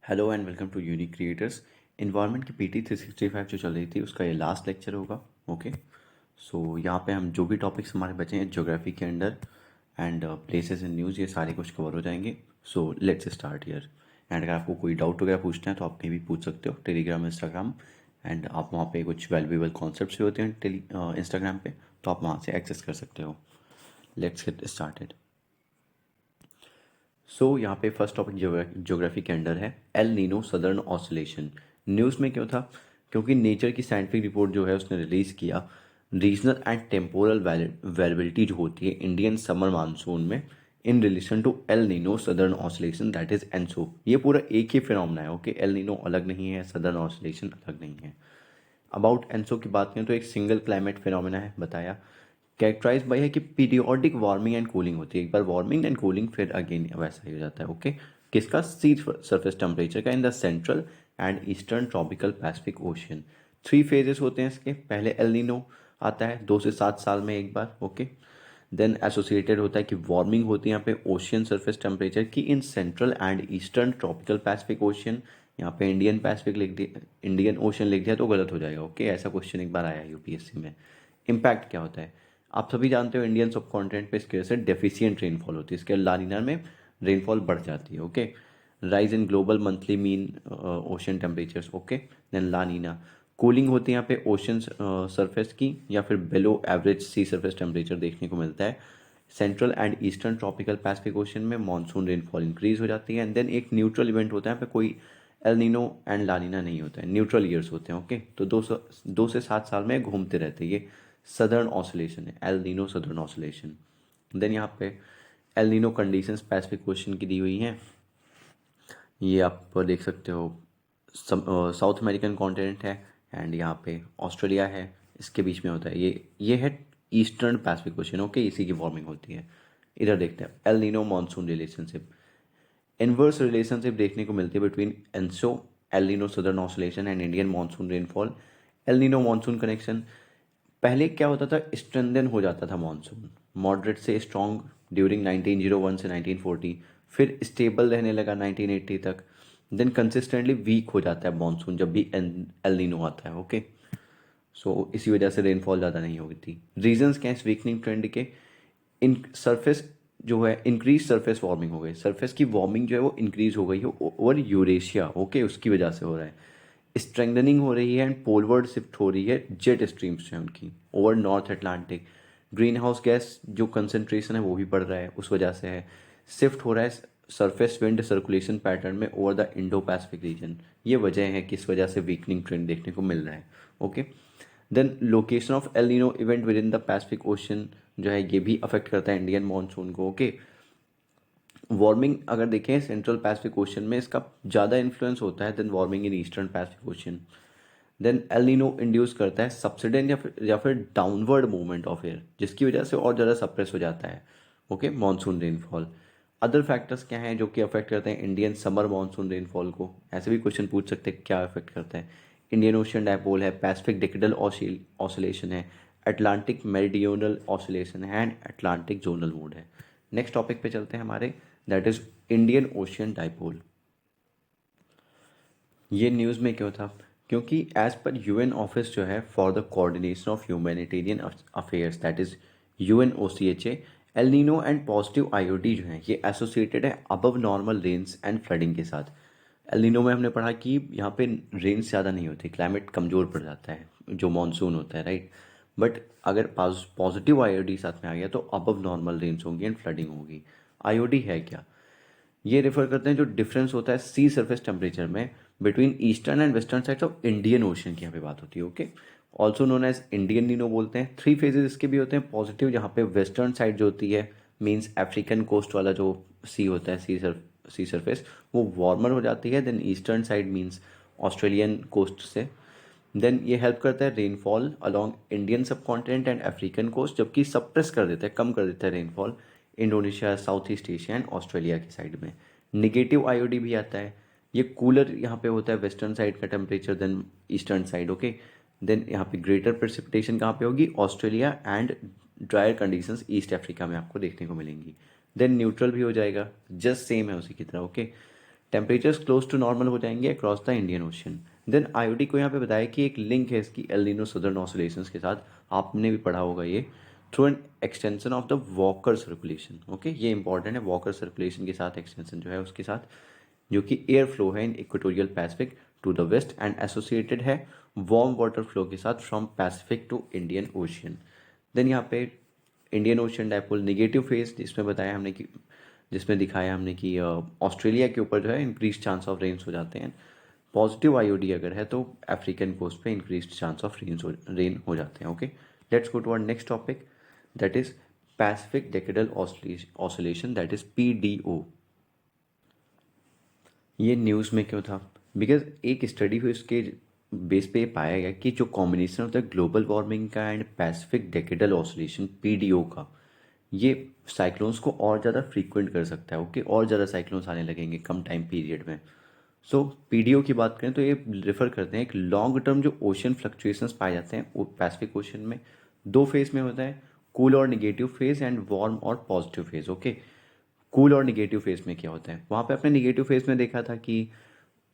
Hello and welcome to Unique Creators. Environment की PT 365 जो चल रही थी उसका ये लास्ट लेक्चर होगा। ओके, सो यहाँ पे हम जो भी टॉपिक्स हमारे बचे हैं ज्योग्राफी के under and places and news, ये सारे कुछ कवर हो जाएंगे। So let's start here. And अगर आपको कोई डाउट वगैरह पूछना है तो आप कहीं भी पूछ सकते हो, टेलीग्राम, इंस्टाग्राम। एंड आप वहाँ पे कुछ वैल्यूएबल कॉन्सेप्ट्स भी होते हैं इंस्टाग्राम पे, तो आप वहाँ से एक्सेस कर सकते हो। Let's get started. सो यहाँ पे फर्स्ट टॉपिक ज्योग्राफी के अंडर है El Nino Southern oscillation. News में क्यों था? क्योंकि नेचर की साइंटिफिक रिपोर्ट जो है उसने रिलीज़ किया रीजनल एंड टेम्पोरल वेरिएबिलिटी जो होती है इंडियन समर मानसून में in relation to El Nino Southern Oscillation, that is ENSO. ये पूरा एक ही फिनोमेना है। ओके, एल नीनो अलग नहीं है, सदर्न ऑसिलेशन अलग नहीं है। अबाउट एनसो की बात करें तो एक सिंगल क्लाइमेट फिनोमेना है, बताया। कैरेक्टराइज बाई है कि पीरियोडिक वार्मिंग एंड कूलिंग होती है, एक बार वार्मिंग एंड कूलिंग फिर अगेन वैसा ही हो जाता है। ओके, किसका? सी सरफेस टेम्परेचर का in the central and eastern tropical Pacific ocean. 3 phases होते हैं इसके। पहले एल नीनो आता है 2 से 7 साल में एक बार। ओके, देन एसोसिएटेड होता है कि वार्मिंग होती है यहाँ पे ओशियन सरफेस टेम्परेचर की in central and eastern tropical Pacific ocean. यहाँ पे इंडियन पैसिफिक लिख दिया, इंडियन ओशन लिख दिया तो गलत हो जाएगा। ओके, ऐसा क्वेश्चन एक बार आया यूपीएससी में। इम्पैक्ट क्या होता है? आप सभी जानते हो इंडियन सब कॉन्टिनेंट पे इसकी वजह से डेफिशिएंट रेनफॉल होती है, इसके लानिना में रेनफॉल बढ़ जाती है। Okay, rise in global monthly mean ocean temperatures. Okay, then La Nina cooling होती है यहाँ पे ओशन सरफेस की या फिर below average sea surface temperature देखने को मिलता है। Central and eastern tropical Pacific Ocean में मानसून रेनफॉल इंक्रीज हो जाती है। एंड देन एक न्यूट्रल इवेंट होता है यहाँ पे, कोई एल नीनो एंड लानिना नहीं होता है, न्यूट्रल ईयर्स होते हैं। ओके, तो 2 से 7 साल में घूमते रहते हैं। ये सदर्न ऑसिलेशन है, El Nino Southern Oscillation. Then यहाँ पे El Nino conditions Pacific Ocean की दी हुई हैं, ये आप देख सकते हो। साउथ अमेरिकन कॉन्टिनेंट है एंड यहाँ पे ऑस्ट्रेलिया है, इसके बीच में होता है। ये है ईस्टर्न पैसिफिक ओशन। ओके, इसी की वार्मिंग होती है। इधर देखते हैं El Nino monsoon relationship. Inverse relationship देखने को मिलती है between ENSO, L Nino Southern oscillation and Indian monsoon rainfall. El Nino monsoon connection, पहले क्या होता था, स्ट्रेंथन हो जाता था मानसून, मॉडरेट से स्ट्रॉन्ग ड्यूरिंग 1901 से 1940, फिर स्टेबल रहने लगा 1980 तक। देन कंसिस्टेंटली वीक हो जाता है मानसून जब भी एल नीनो आता है। ओके, सो इसी वजह से रेनफॉल ज़्यादा नहीं होती थी। रीजंस क्या है इस वीकनिंग ट्रेंड के? इन सरफेस जो है इंक्रीज सरफेस वार्मिंग हो गई, सरफेस की वार्मिंग जो है वो इंक्रीज हो गई है ओवर यूरेशिया। ओके, उसकी वजह से हो रहा है। स्ट्रेंथनिंग हो रही है एंड पोलवर्ड शिफ्ट हो रही है जेट स्ट्रीम्स हैं उनकी over north Atlantic. Green house gas जो कंसनट्रेशन है वो भी बढ़ रहा है, उस वजह से है। शिफ्ट हो रहा है सरफेस विंड सर्कुलेशन पैटर्न में over the Indo Pacific region. ये वजह है कि इस वजह से वीकनिंग ट्रेंड देखने को मिल रहा है। Okay, then location of El Nino event within the Pacific ocean जो है ये भी अफेक्ट करता है इंडियन मानसून को। ओके, वार्मिंग अगर देखें सेंट्रल पैसिफिक ओशन में इसका ज़्यादा इन्फ्लुएंस होता है then warming in eastern Pacific Ocean. Then El Nino induce करता है सबसिडेंट या फिर डाउनवर्ड मूवमेंट ऑफ एयर, जिसकी वजह से और ज़्यादा सप्रेस हो जाता है। Okay, monsoon rainfall. Other factors क्या हैं जो कि अफेक्ट करते हैं इंडियन समर मानसून रेनफॉल को? ऐसे भी क्वेश्चन पूछ सकते हैं क्या अफेक्ट करता है। इंडियन ओशन डायपोल है, पैसिफिक डिकेडल ऑसिलेशन है, अटलांटिक मेरिडियोनल ऑसिलेशन है एंड अटलांटिक जोनल मोड है। नेक्स्ट टॉपिक पे चलते हैं हमारे, that is Indian Ocean dipole. ये न्यूज़ में क्यों था? क्योंकि एज पर यूएन ऑफिस जो है for the coordination of humanitarian affairs, that is UNOCHA, El Nino and positive IOD जो है ये एसोसिएटेड है above normal rains and flooding के साथ। एल नीनो में हमने पढ़ा कि यहाँ पे रेन्स ज़्यादा नहीं होती, क्लाइमेट कमज़ोर पड़ जाता है जो मानसून होता है, राइट। बट अगर पॉजिटिव आईओडी साथ में आ गया तो अबव नॉर्मल रेन्स होंगी एंड फ्लडिंग होगी। आईओडी है क्या? ये रेफर करते हैं जो डिफरेंस होता है सी सरफेस टेम्परेचर में between eastern and western sides of Indian Ocean की यहाँ पे बात होती है। Okay, also known as Indian Nino बोलते हैं। 3 फेजेस इसके भी होते हैं पॉजिटिव, जहाँ पे वेस्टर्न साइड जो होती है मीन्स अफ्रीकन कोस्ट वाला जो सी होता है, सी सरफेस वो वार्मर हो जाती है। Then eastern side means Australian coast से। देन ये हेल्प करता है rainfall along Indian subcontinent and African coast, जबकि सप्रेस कर देता है, कम कर देता है rainfall Indonesia, south east Asia and Australia की साइड में। निगेटिव आईओडी भी आता है। ये कूलर यहाँ पे होता है वेस्टर्न साइड का temperature then eastern side. Okay, then यहाँ पे ग्रेटर प्रेसिपिटेशन कहाँ पे होगी? Australia and dryer conditions east Africa में आपको देखने को मिलेंगी। देन न्यूट्रल भी हो जाएगा, जस्ट सेम है उसी की तरह। Okay, temperatures close to normal हो जाएंगे across the Indian ocean. Then IOD को यहाँ पे बताया कि एक लिंक है इसकी एल नीनो सदर्न ऑसिलेशंस के साथ, आपने भी पढ़ा होगा ये, through an extension of the walker circulation. Okay, ये इंपॉर्टेंट है, वॉकर सर्कुलेशन के साथ एक्सटेंशन जो है उसके साथ, जो कि एयर फ्लो है in equatorial Pacific to the west and associated है वार्म वाटर फ्लो के साथ from Pacific to Indian Ocean. Then यहाँ पे Indian Ocean dipole negative phase, जिसमें बताया हमने कि, जिसमें दिखाया हमने कि ऑस्ट्रेलिया के ऊपर जो है इंक्रीज चांस ऑफ रेन्स हो जाते हैं। पॉजिटिव आईओडी अगर है तो अफ्रीकन कोस्ट पे इंक्रीज चांस ऑफ रेन हो जाते हैं। Okay, let's go to our next topic, that is Pacific decadal oscillation, that is PDO. ये न्यूज़ में क्यों था? बिकॉज एक स्टडी हुई, उसके बेस पे पाया गया कि जो कॉम्बिनेशन होता है ग्लोबल वार्मिंग का and Pacific decadal oscillation PDO का, ये साइक्लोन्स को और ज़्यादा फ्रीक्वेंट कर सकता है। ओके, और ज़्यादा साइक्लोन्स आने लगेंगे कम टाइम पीरियड में। सो पीडीओ की बात करें तो ये रेफर करते हैं एक लॉन्ग टर्म जो ओशन फ्लक्चुएशंस पाए जाते हैं वो पैसिफिक ओशन में, दो फेज में होता है, कूल और निगेटिव फेज एंड वार्म और पॉजिटिव फेज। ओके, कूल और निगेटिव फेज में क्या होता है, वहाँ पे अपने निगेटिव फेज में देखा था कि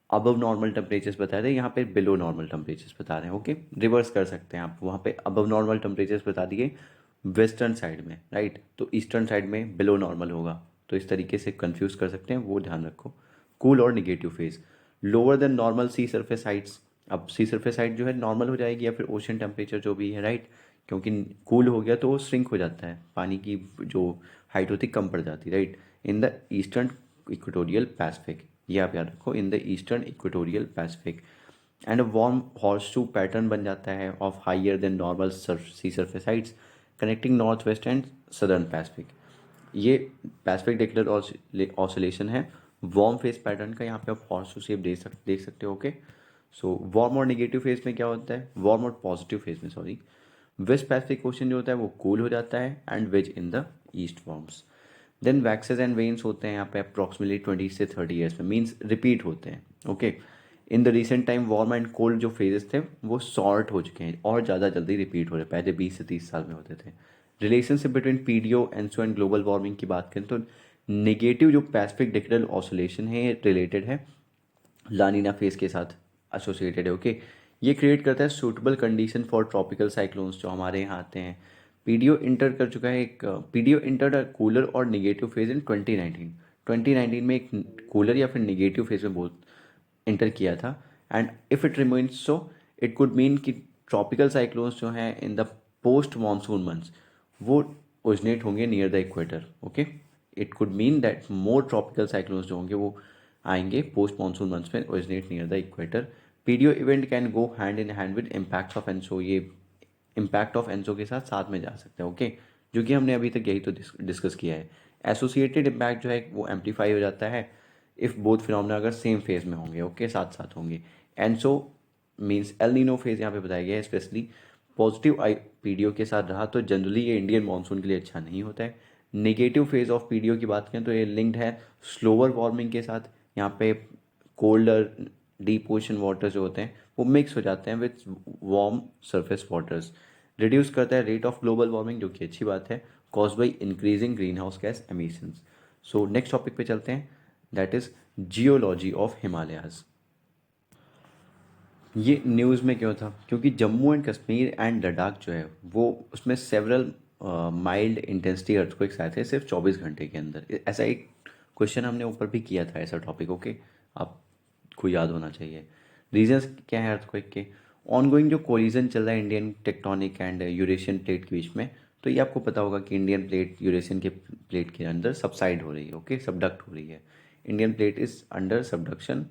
अबव नॉर्मल टेम्परेचर्स बताए थे, यहाँ पे बिलो नॉर्मल टेम्परेचर्स बता रहे हैं। ओके, रिवर्स कर सकते हैं आप, वहाँ पे अबव नॉर्मल टेम्परेचर्स बता दिए वेस्टर्न साइड में, राइट, तो ईस्टर्न साइड में बिलो नॉर्मल होगा, तो इस तरीके से कंफ्यूज कर सकते हैं, वो ध्यान रखो। कूल और negative phase, lower than normal sea surface heights, अब सी सरफेस हाइट जो है नॉर्मल हो जाएगी या फिर ओशन टेम्परेचर जो भी है, राइट, क्योंकि कूल हो गया तो वो श्रिंक हो जाता है, पानी की जो हाइट होती कम पड़ जाती, right, in the eastern equatorial Pacific, ये आप याद रखो, in the eastern equatorial Pacific. And warm horseshoe pattern बन जाता है of higher than normal sea surface heights connecting north west and southern Pacific. ये पैसिफिक डेकेडल ऑसिलेशन है warm phase pattern का, यहाँ पे आप हॉर्स शू शेप देख सकते हो। ओके, सो वार्म और नेगेटिव फेज में क्या होता है, वार्म और पॉजिटिव फेज में सॉरी, वेस्ट पैसिफिक ओशन जो होता है वो कूल हो जाता है and wedge in the east warms. Then waxes and wanes होते हैं यहाँ पे अप्रॉक्सीमेटली 20 से 30 ईयर्स में, मीन्स रिपीट होते हैं। Okay, in the recent time warm and cold जो फेजेस थे वो शॉर्ट हो चुके हैं और ज़्यादा जल्दी रिपीट हो रहे हैं, पहले 20 से 30 साल में होते थे। Relationship between PDO ENSO and global warming की बात करें तो नेगेटिव जो पैसिफिक डेकेडल ऑसिलेशन है रिलेटेड है लानीना फेज के साथ एसोसिएटेड है। ओके, ये क्रिएट करता है suitable condition for tropical cyclones जो हमारे यहाँ आते हैं। पीडीओ इंटर कर चुका है, एक पीडीओ इंटर कूलर और निगेटिव फेज इन 2019 में एक कूलर या फिर निगेटिव फेज में बहुत इंटर किया था। And if it remains so it could mean कि ट्रॉपिकल साइक्लोन्स जो हैं in the post monsoon months वो ओरिजिनेट होंगे near the equator. Okay, it could mean that more tropical cyclones जो होंगे वो आएंगे पोस्ट मानसून मंथ्स में originate near the equator. PDO event can go hand in hand with impact of ENSO, ये impact of ENSO के साथ साथ में जा सकते हैं। ओके, जो कि हमने अभी तक यही तो डिस्कस किया है। एसोसिएटेड इम्पैक्ट जो है वो एम्पलीफाई हो जाता है इफ़ बोथ फिनोमेना अगर सेम फेज में होंगे। ओके, साथ साथ होंगे। ENSO means El Nino phase यहाँ पे बताया गया है स्पेशली पॉजिटिव आई पीडीओ के साथ रहा तो जनरली ये इंडियन मानसून के लिए अच्छा नहीं होता है। नेगेटिव फेज ऑफ पीडीओ की बात करें तो ये लिंक्ड है स्लोअर वार्मिंग के साथ, यहाँ पे कोल्डर डीप ओशन वाटर जो होते हैं वो मिक्स हो जाते हैं with warm surface waters, reduce करता है रेट ऑफ ग्लोबल वार्मिंग जो कि अच्छी बात है, cause by increasing green house gas emissions. So next topic पे चलते हैं, that is geology of Himalayas. ये न्यूज़ में क्यों था, क्योंकि जम्मू एंड कश्मीर एंड लद्दाख जो है वो उसमें सेवरल माइल्ड इंटेंसिटी अर्थक्वेक्स आए थे सिर्फ 24 घंटे के अंदर। ऐसा एक क्वेश्चन हमने ऊपर भी किया था ऐसा टॉपिक। ओके, आपको याद होना चाहिए। रीजंस क्या है अर्थक्वेक के, ऑनगोइंग जो कोलिजन चल रहा है Indian tectonic and Eurasian plate के बीच में, तो ये आपको पता होगा कि इंडियन प्लेट यूरेशियन के प्लेट के अंदर सबसाइड हो रही है। ओके, सबडक्ट हो रही है, Indian plate is under subduction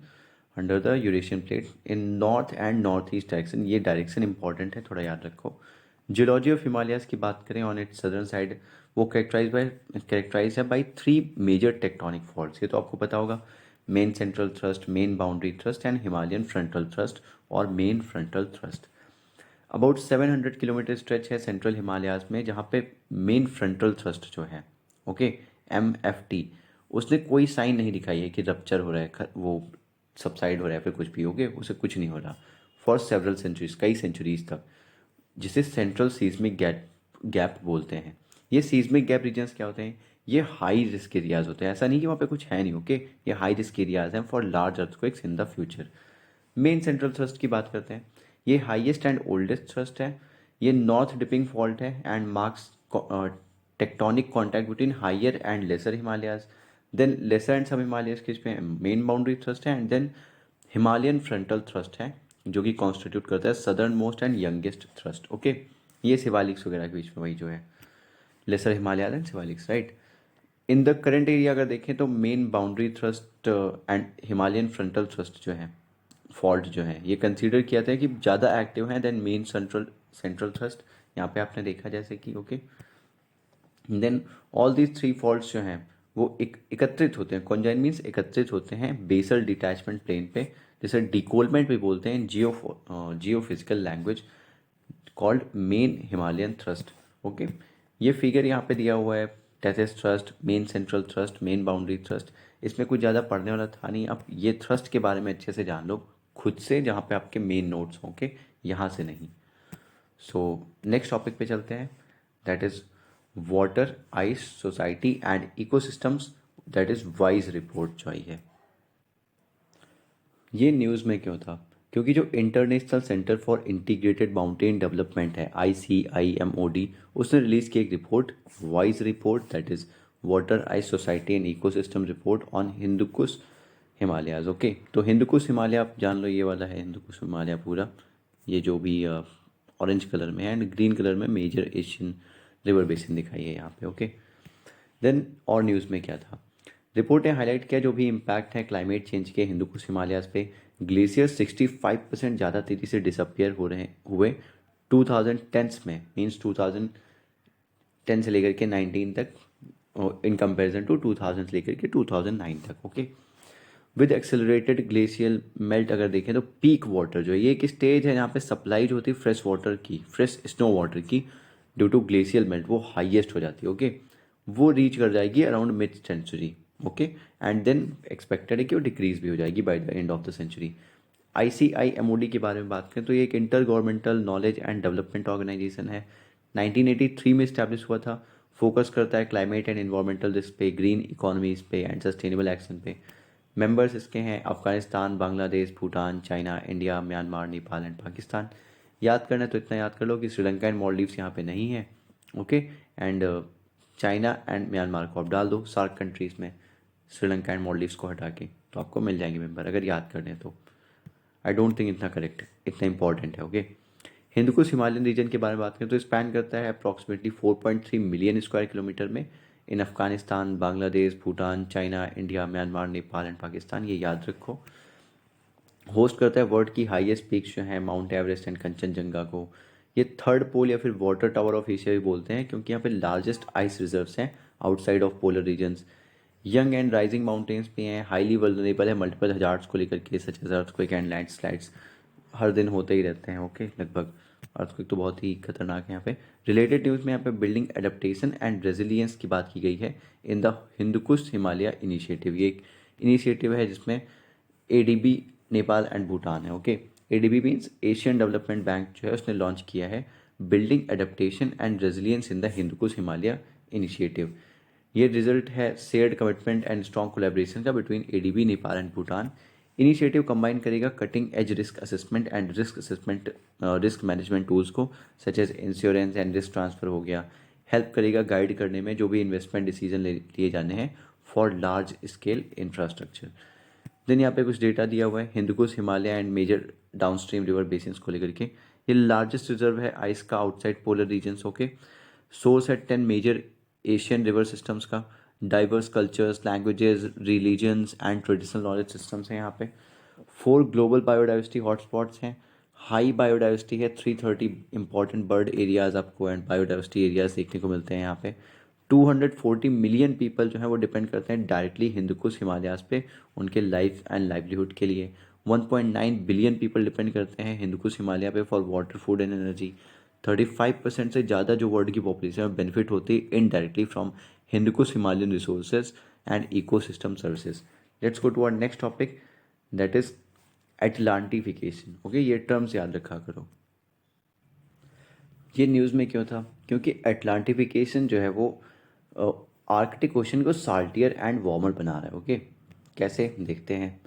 under the Eurasian plate in north and north east direction. ये डायरेक्शन इंपॉर्टेंट है, थोड़ा याद रखो। जियोलॉजी ऑफ हिमालयाज की बात करें ऑन इट्स सदर्न साइड, वो कैरेक्टराइज है बाई 3 मेजर टेक्टोनिक फॉल्ट्स, ये तो आपको पता होगा, main central thrust, main boundary thrust and Himalayan frontal thrust और main frontal thrust. About 700 kilometre stretch है सेंट्रल हिमालयाज में जहाँ पे मेन फ्रंटल थ्रस्ट जो है, ओके, MFT, उसने कोई साइन नहीं दिखाई है कि रप्चर हो रहा है, वो सबसाइड हो रहा है फिर कुछ भी हो गया, उसे कुछ नहीं हो रहा फॉर सेवरल सेंचुरीज, कई सेंचुरीज तक, जिसे सेंट्रल सीस्मिक गैप बोलते हैं। ये सीस्मिक गैप रीजन्स क्या होते हैं, ये हाई रिस्क एरियाज होते हैं, ऐसा नहीं कि वहाँ पे कुछ है नहीं, ओके। ये हाई रिस्क एरियाज हैं for large earthquakes in the future. Main central thrust की बात करते हैं। ये हाईएस्ट एंड ओल्डेस्ट थ्रस्ट है। ये नॉर्थ डिपिंग फॉल्ट है and marks tectonic contact between higher and lesser Himalayas. Then lesser and sub Himalayas के इसमें मेन बाउंड्री थ्रस्ट है, and then Himalayan frontal thrust है जो कि कॉन्स्टिट्यूट करता है southernmost and youngest thrust, okay. ये शिवालिक्स वगैरह के बीच में वही जो है lesser Himalaya and Shivaliks, right. In the current area अगर देखें तो main boundary thrust and Himalayan frontal thrust जो है फॉल्ट जो है ये कंसीडर किया था कि ज़्यादा एक्टिव हैं then main central central thrust. यहाँ पे आपने देखा जैसे कि, okay. Then all these three faults जो हैं वो एकत्रित होते हैं, कॉन्जाइन मीन्स एकत्रित होते हैं बेसल डिटैचमेंट प्लेन पे, जिसे डिकोलमेंट भी बोलते हैं geophysical language, called main Himalayan thrust, okay. ये फिगर यहाँ पे दिया हुआ है, Tethys thrust, main central thrust, main boundary thrust. इसमें कुछ ज़्यादा पढ़ने वाला था नहीं, आप ये थ्रस्ट के बारे में अच्छे से जान लो खुद से, जहाँ पे आपके मेन नोट्स हों, ओके, यहाँ से नहीं। सो नेक्स्ट टॉपिक पे चलते हैं, that is water ice society and ecosystems, that is wise report जो आई है। ये न्यूज़ में क्यों था? क्योंकि जो international centre for integrated mountain development है, ICIMOD, उसने रिलीज़ की एक report, wise report, that is water ice society and ecosystem report on Hindu Kush Himalayas, okay. तो हिंदुकुश हिमालय आप जान लो, ये वाला है हिंदुकुश हिमालय पूरा, ये जो भी ऑरेंज कलर में है एंड ग्रीन कलर में मेजर एशियन रिवर बेसिन दिखाई है यहाँ पे, ओके। देन और न्यूज़ में क्या था? रिपोर्ट ने हाईलाइट किया जो भी इम्पैक्ट है क्लाइमेट चेंज के हिंदुकुश हिमालयाज पे। ग्लेशियर 65% ज़्यादा तेज़ी से डिसअपियर हो रहे हुए 2010s में, मीन्स 2010 से लेकर के 19 तक, इन कंपैरिजन टू 2000 से लेकर के 2009 तक, okay. With accelerated glacial melt अगर देखें तो पीक वाटर जो है, ये एक स्टेज है जहाँ पे सप्लाई जो होती है फ्रेश वाटर की, फ्रेश स्नो वाटर की, ड्यू टू ग्लेशियल मेल्ट वो हाईएस्ट हो जाती है, ओके। वो रीच कर जाएगी around mid century, okay. And then expected है कि वो डिक्रीज भी हो जाएगी by the end of the century. ICIMOD के बारे में बात करें तो ये एक intergovernmental knowledge and development organisation है, 1983 में इस्टेब्लिश हुआ था। फोकस करता है क्लाइमेट एंड इन्वायरमेंटल रिस्क पे, ग्रीन इकोनॉमीज पे एंड सस्टेनेबल एक्शन पे। मेंबर्स इसके हैं Afghanistan, Bangladesh, Bhutan, China, India, Myanmar, Nepal and Pakistan. याद करना है तो इतना याद कर लो कि श्रीलंका एंड मॉलडीव्स यहाँ पे नहीं है, okay. And China and Myanmar को आप डाल दो सार्क कंट्रीज़ में, श्रीलंका एंड मॉलडीव्स को हटा के, तो आपको मिल जाएंगे मेंबर अगर याद करने हैं तो। आई डोंट थिंक इतना करेक्ट है, इतना इंपॉर्टेंट है, ओके। हिंदुकुश हिमालयन रीजन के बारे में बात करें तो स्पैन करता है अप्रॉक्सीमेटली 4.3 मिलियन स्क्वायर किलोमीटर में, in Afghanistan, Bangladesh, Bhutan, China, India, Myanmar, Nepal and Pakistan, ये याद रखो। होस्ट करता है वर्ल्ड की हाईएस्ट पीक्स जो हैं माउंट एवरेस्ट एंड कंचनजंगा को। ये थर्ड पोल या फिर वाटर टावर ऑफ एशिया भी बोलते हैं क्योंकि यहाँ पे लार्जेस्ट आइस रिजर्व्स हैं outside of polar regions. Young and rising mountains भी हैं, हाईली वल्नरेबल है मल्टीपल हजार्ड्स को लेकर के, such as earthquake and landslides हर दिन होते ही रहते हैं, ओके। लगभग अर्थक्वेक तो बहुत ही खतरनाक है यहाँ पे। रिलेटेड न्यूज़ में यहाँ पे बिल्डिंग एडेप्टेशन एंड रेजिलियंस की बात की गई है इन द हिंदुकुश हिमालय इनिशिएटिव। ये एक इनिशिएटिव है जिसमें ADB नेपाल एंड भूटान है, okay. ADB means Asian development bank जो है उसने लॉन्च किया है building adaptation and resilience in the Hindu Kush Himalaya initiative. ये रिजल्ट है shared commitment and strong collaboration का between ADB Nepal and Bhutan. Initiative combine करेगा cutting edge risk assessment and risk management tools को, such as insurance and risk transfer हो गया। Help करेगा guide करने में जो भी इन्वेस्टमेंट डिसीजन लिए जाने हैं for large scale infrastructure. Then यहाँ पे कुछ डेटा दिया हुआ है Hindu Kush Himalaya and major downstream river basins को लेकर के। ये लार्जेस्ट रिजर्व है आइस का outside polar regions, okay. Source है 10 मेजर एशियन रिवर सिस्टम्स का। Diverse cultures, languages, religions and traditional knowledge systems हैं यहाँ पे। 4 ग्लोबल बायोडाइवर्सिटी हॉटस्पॉट्स हैं। हाई बायोडाइवर्सिटी है, 330 इंपॉर्टेंट बर्ड एरियाज आपको एंड बायोडाइवर्सिटी एरियाज देखने को मिलते हैं यहाँ पे। 240 मिलियन पीपल जो है वो डिपेंड करते हैं डायरेक्टली हिंदुकुश हिमालयाज पे उनके लाइफ एंड लाइवलीहुड के लिए। 1.9 बिलियन पीपल डिपेंड करते हैं हिंदुकुश हिमालय पे for water, food and energy. 35% से ज़्यादा जो वर्ल्ड की पॉपुलेशन है बेनिफिट होती है indirectly from Hindu Kush Himalayan resources and ecosystem services. Let's go to our next topic, that is Atlantification, okay. ये टर्म्स याद रखा करो। ये न्यूज़ में क्यों था? क्योंकि एटलांटिफिकेशन जो है वो आर्कटिक ओशन को साल्टियर एंड वार्मर बना रहा है। ओके, कैसे देखते हैं।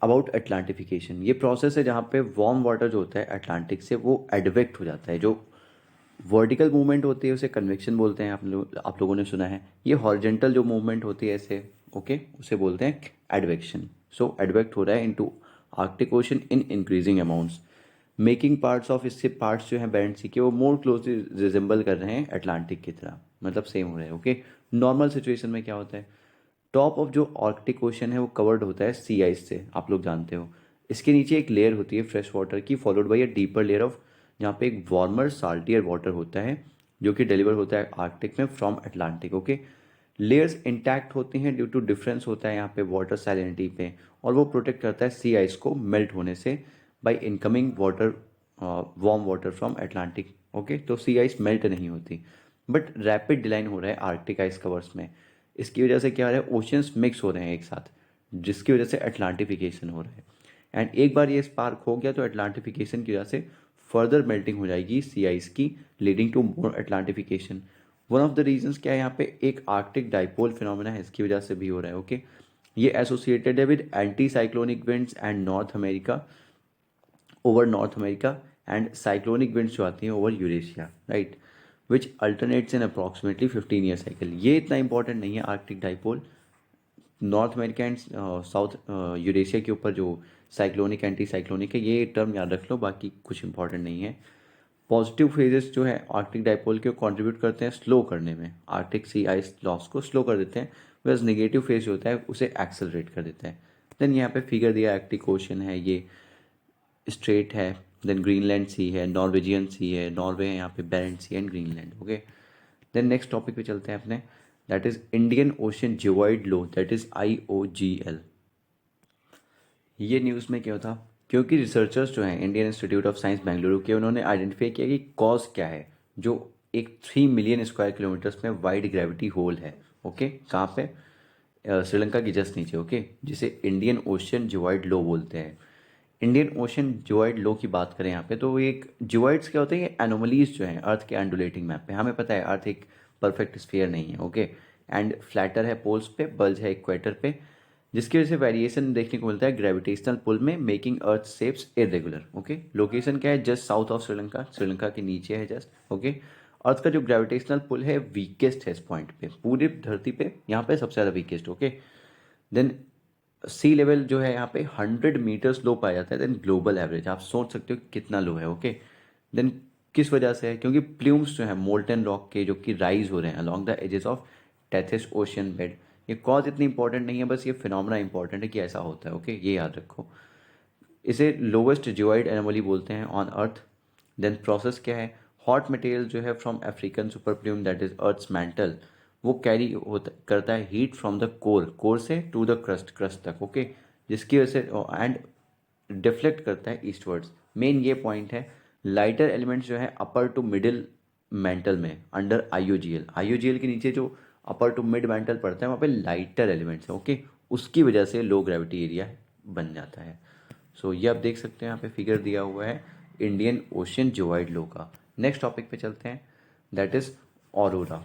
अबाउट अटलांटिफिकेशन, ये प्रोसेस है जहाँ पे वार्म वाटर जो होता है अटलांटिक से वो एडवेक्ट हो जाता है। जो वर्टिकल मूवमेंट होती है उसे कन्वेक्शन बोलते हैं, आप लोगों ने सुना है। ये हॉरिजेंटल जो मूवमेंट होती है ऐसे, ओके, उसे बोलते हैं एडवेक्शन। सो एडवेक्ट हो रहा है into Arctic ocean in increasing amounts, making parts of, इससे पार्ट्स जो हैं बैरेंट सी के वो मोर क्लोजली रिजेंबल कर रहे हैं अटलांटिक की तरह, मतलब सेम हो रहे हैं। ओके, नॉर्मल सिचुएशन में क्या होता है, टॉप ऑफ जो आर्कटिक ओशन है वो कवर्ड होता है सी आइस से, आप लोग जानते हो। इसके नीचे एक लेयर होती है फ्रेश वाटर की, followed by a deeper layer of, जहाँ पे एक वार्मर साल्टियर वाटर होता है जो कि डिलीवर होता है आर्कटिक में from Atlantic. Okay, layers intact होती हैं ड्यू टू डिफरेंस होता है यहाँ पे वाटर सैलिनिटी पे, और वो प्रोटेक्ट करता है सी आइस को मेल्ट होने से by incoming water, warm water from Atlantic. Okay, तो सी आइस मेल्ट नहीं होती, बट रैपिड डिलाइन हो रहा है आर्कटिक आइस कवर्स में। इसकी वजह से क्या हो रहा है, ओशंस मिक्स हो रहे हैं एक साथ, जिसकी वजह से अटलांटिफिकेशन हो रहा है। एंड एक बार ये स्पार्क हो गया तो अटलांटिफिकेशन की वजह से फर्दर मेल्टिंग हो जाएगी सी आइस की, leading to more Atlantification. One of the reasons क्या है यहाँ पे, एक आर्कटिक डाइपोल फिनोमेना है, इसकी वजह से भी हो रहा है। ओके, ये एसोसिएटेड है with anti cyclonic winds and north America, over north America, and cyclonic winds जो आती हैं ओवर यूरेशिया, राइट, विच अल्टरनेट्स इन अप्रॉक्सीमेटली 15 ईयर साइकिल। ये इतना इंपॉर्टेंट नहीं है Arctic dipole, north America and south Eurasia के ऊपर जो साइक्लोनिक एंटी साइक्लोनिक है, ये टर्म याद रख लो, बाकी कुछ इंपॉर्टेंट नहीं है। पॉजिटिव फेजेस जो है आर्कटिक डाइपोल के कंट्रीब्यूट करते हैं स्लो करने में, आर्कटिक सी आइस लॉस को स्लो कर देते हैं, वैस नेगेटिव फेज जो होता है उसे एक्सेलरेट कर देते हैं। देन यहाँ पे फिगर दिया, आर्कटिक ओशन है, ये स्ट्रेट है, देन ग्रीनलैंड सी है, नॉर्वेजियन सी है, नॉर्वे है यहाँ पे, Barents sea and Greenland. Okay, then next topic पे चलते हैं अपने, that is Indian Ocean geoid low, that is IOGL। ये न्यूज़ में क्यों था, क्योंकि रिसर्चर्स जो हैं Indian Institute of Science Bengaluru के, उन्होंने आइडेंटिफाई किया कि कॉज क्या है जो एक 3 मिलियन स्क्वायर किलोमीटर्स में वाइड ग्रेविटी होल है। ओके, कहाँ पे, श्रीलंका की जस्ट नीचे। ओके, जिसे इंडियन ओशन जियोइड लो बोलते हैं। इंडियन ओशन जियोइड लो की बात करें यहाँ पे, तो एक जियोइड्स क्या होते हैं, ये एनोमलीज जो हैं अर्थ के एंडुलेटिंग मैप पे। हमें पता है अर्थ एक परफेक्ट स्फीयर नहीं है। ओके, एंड फ्लैटर है पोल्स पे, बल्ज है इक्वेटर पे, जिसकी वजह से वेरिएशन देखने को मिलता है ग्रेविटेशनल पुल में, मेकिंग अर्थ शेप्स इरेगुलर। ओके, लोकेशन क्या है, just south of Sri Lanka, Sri Lanka के नीचे है जस्ट। ओके, अर्थ का जो ग्रेविटेशनल पुल है वीकेस्ट है इस पॉइंट पे, पूरी धरती पे यहाँ पे सबसे ज़्यादा वीकेस्ट। ओके, देन सी लेवल जो है यहाँ पे 100 मीटर्स लो पाया जाता है, देन ग्लोबल एवरेज आप सोच सकते हो कितना लो है। ओके, देन किस वजह से है, क्योंकि प्ल्यूम्स जो है मोल्टन रॉक के जो कि राइज हो रहे हैं along the edges of Tethys ocean bed. ये कॉज इतनी इंपॉर्टेंट नहीं है, बस ये फिनोमेना इंपॉर्टेंट है कि ऐसा होता है। ओके, ये याद रखो। इसे लोवेस्ट जियोइड एनोमली बोलते हैं ऑन अर्थ। देन प्रोसेस क्या है, हॉट मटेरियल जो है from African super plume, that is earth's mantle, वो कैरी होता करता है heat from the core, core से टू द क्रस्ट, क्रस्ट तक। ओके, जिसकी वजह से एंड डिफ्लेक्ट करता है ईस्टवर्ड्स। मेन ये पॉइंट है, लाइटर एलिमेंट्स जो है अपर टू मिडिल मेंटल में अंडर IOGL, IOGL के नीचे जो अपर टू मिड मेंटल पड़ता है वहाँ पे लाइटर एलिमेंट्स है। ओके, उसकी वजह से लो ग्रेविटी एरिया बन जाता है। सो ये आप देख सकते हैं यहाँ पे फिगर दिया हुआ है इंडियन ओशन जियोइड लो का। नेक्स्ट टॉपिक पे चलते हैं, दैट इज ऑरोरा।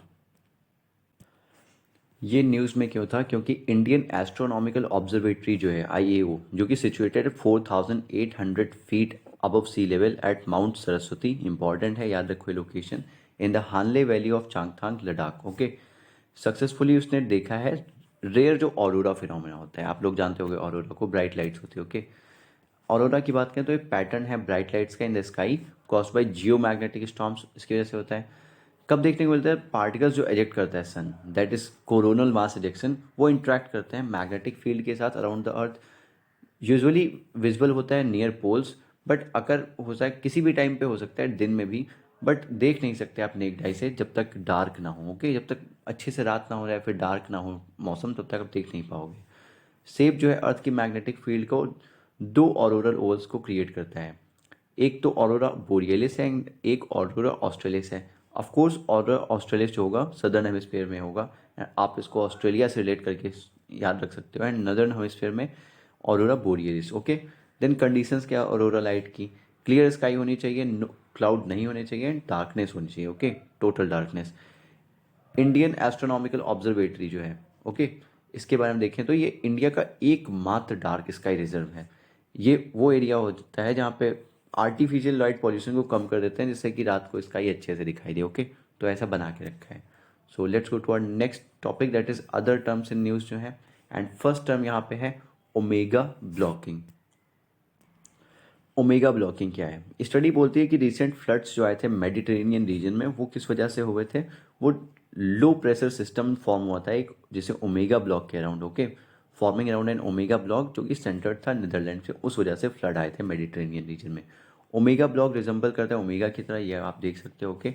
ये न्यूज़ में क्यों था, क्योंकि इंडियन एस्ट्रोनॉमिकल ऑब्जर्वेटरी जो है IAO, जो कि सिचुएटेड है 4800 feet above sea level at Mount Saraswati, important है, याद रखो location, in the Hanle valley of Changthang Ladakh. Okay, successfully उसने देखा है रेयर जो ऑरोरा फिनोमेना होता है, आप लोग जानते होंगे ऑरोरा को, ब्राइट लाइट्स होती है। ओके, ऑरोरा की बात करें तो एक पैटर्न है ब्राइट लाइट्स का in the sky caused by Jio magnetic storms, इसकी वजह से होता है। कब देखने को मिलता है, पार्टिकल्स जो एजेक्ट करता है सन, दैट इज कोरोनल मास एजेक्शन, वो इंट्रैक्ट करते हैं मैग्नेटिक फील्ड के साथ around the earth. Usually visible होता है नियर पोल्स, बट अगर हो सकता है किसी भी टाइम पे हो सकता है, दिन में भी, बट देख नहीं सकते आप नेक्ड आई से जब तक डार्क ना हो। ओके, जब तक अच्छे से रात ना हो या फिर डार्क ना हो मौसम, तब तक आप देख नहीं पाओगे। सेप जो है अर्थ की मैग्नेटिक फील्ड को दो ऑरोरल ओवल्स को क्रिएट करता है, एक तो ऑरोरा बोरियलिस है एंड एक ऑरोरा ऑस्ट्रेलिस है। ऑफ कोर्स ऑरोरा ऑस्ट्रेलिस जो होगा सदर्न हेमिस्फीयर में होगा, आप इसको ऑस्ट्रेलिया से रिलेट करके याद रख सकते हो, एंड नदर्न हेमिस्फीयर में ऑरोरा बोरियलिस। ओके, देन कंडीशंस क्या ऑरोरा लाइट की, क्लियर स्काई होनी चाहिए, क्लाउड नहीं होने चाहिए, एंड डार्कनेस होनी चाहिए। Okay, total darkness. Indian astronomical observatory जो है, ओके, इसके बारे में देखें तो ये इंडिया का एकमात्र डार्क स्काई रिजर्व है। ये वो एरिया होता है जहाँ पे आर्टिफिशियल लाइट पॉल्यूशन को कम कर देते हैं जिससे कि रात को स्काई अच्छे से दिखाई दे, ओके। तो ऐसा बना के रखा है। So let's go to our next topic that is other terms in news जो है। एंड फर्स्ट टर्म यहाँ पे है ओमेगा ब्लॉकिंग। ओमेगा ब्लॉकिंग क्या है? स्टडी बोलती है कि रिसेंट फ्लड्स जो आए थे मेडिटेरेनियन रीजन में वो किस वजह से हुए थे? वो लो प्रेशर सिस्टम फॉर्म हुआ था एक, जिसे ओमेगा ब्लॉक के around, okay, forming around an omega block जो कि सेंटर्ड था नीदरलैंड से, उस वजह से फ्लड आए थे मेडिटेरेनियन रीजन में। ओमेगा ब्लॉक रिजेंबल करता है ओमेगा की तरह, ये आप देख सकते हो, ओके।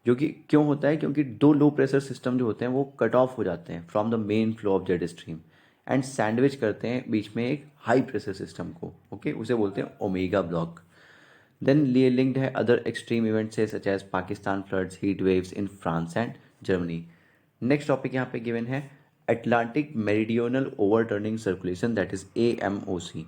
जो कि क्यों होता है? क्योंकि दो लो प्रेशर सिस्टम जो होते हैं वो कट ऑफ हो जाते हैं from the main flow of jet stream and sandwich करते हैं बीच में एक हाई प्रेशर सिस्टम को, ओके, उसे बोलते हैं ओमेगा ब्लॉक। देन ये लिंक्ड है अदर एक्सट्रीम इवेंट से such as Pakistan floods, heat waves in France and Germany. Next topic यहाँ पे गिवन है Atlantic meridional overturning circulation that is AMOC।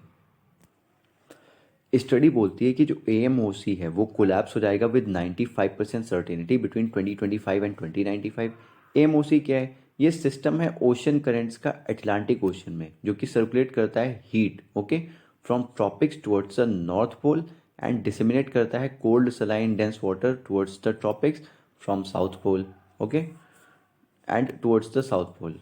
Study बोलती है कि जो AMOC है वो कोलैप्स हो जाएगा with 95% certainty between 2025 and 2095। AMOC क्या है? ये सिस्टम है ओशन करेंट्स का अटलांटिक ओशन में, जो कि सर्कुलेट करता है heat, okay, from tropics towards the North Pole and disseminate करता है cold saline dense water towards the tropics from South Pole, okay, and towards the South Pole.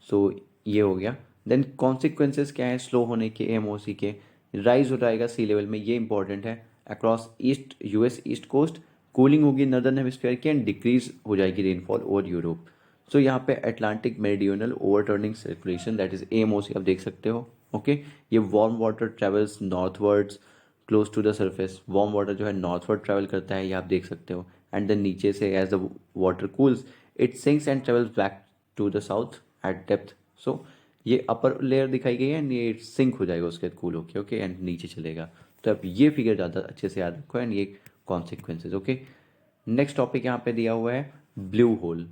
So ये हो गया। देन कॉन्सिक्वेंसेस क्या है स्लो होने के AMOC के? राइज हो जाएगा सी लेवल में, ये इंपॉर्टेंट है, across east US east coast, cooling होगी नर्दर्न हेमिस्फीयर की एंड डिक्रीज हो जाएगी रेनफॉल ओवर यूरोप। सो यहाँ पे Atlantic meridional overturning circulation that is AMOC आप देख सकते हो, ओके। ये warm water travels northwards close to the surface, warm water जो है नॉर्थवर्ड ट्रेवल करता है, ये आप देख सकते हो, एंड देन नीचे से as the water cools it sinks and travels back to the south at depth. So ये अपर लेयर दिखाई गई है एंड ये सिंक हो जाएगा उसके बाद कूल होके, ओके, एंड नीचे चलेगा। तो अब ये फिगर ज़्यादा अच्छे से याद रखो एंड ये कॉन्सिक्वेंसेज, ओके। नेक्स्ट टॉपिक यहाँ पे दिया हुआ है ब्लू होल।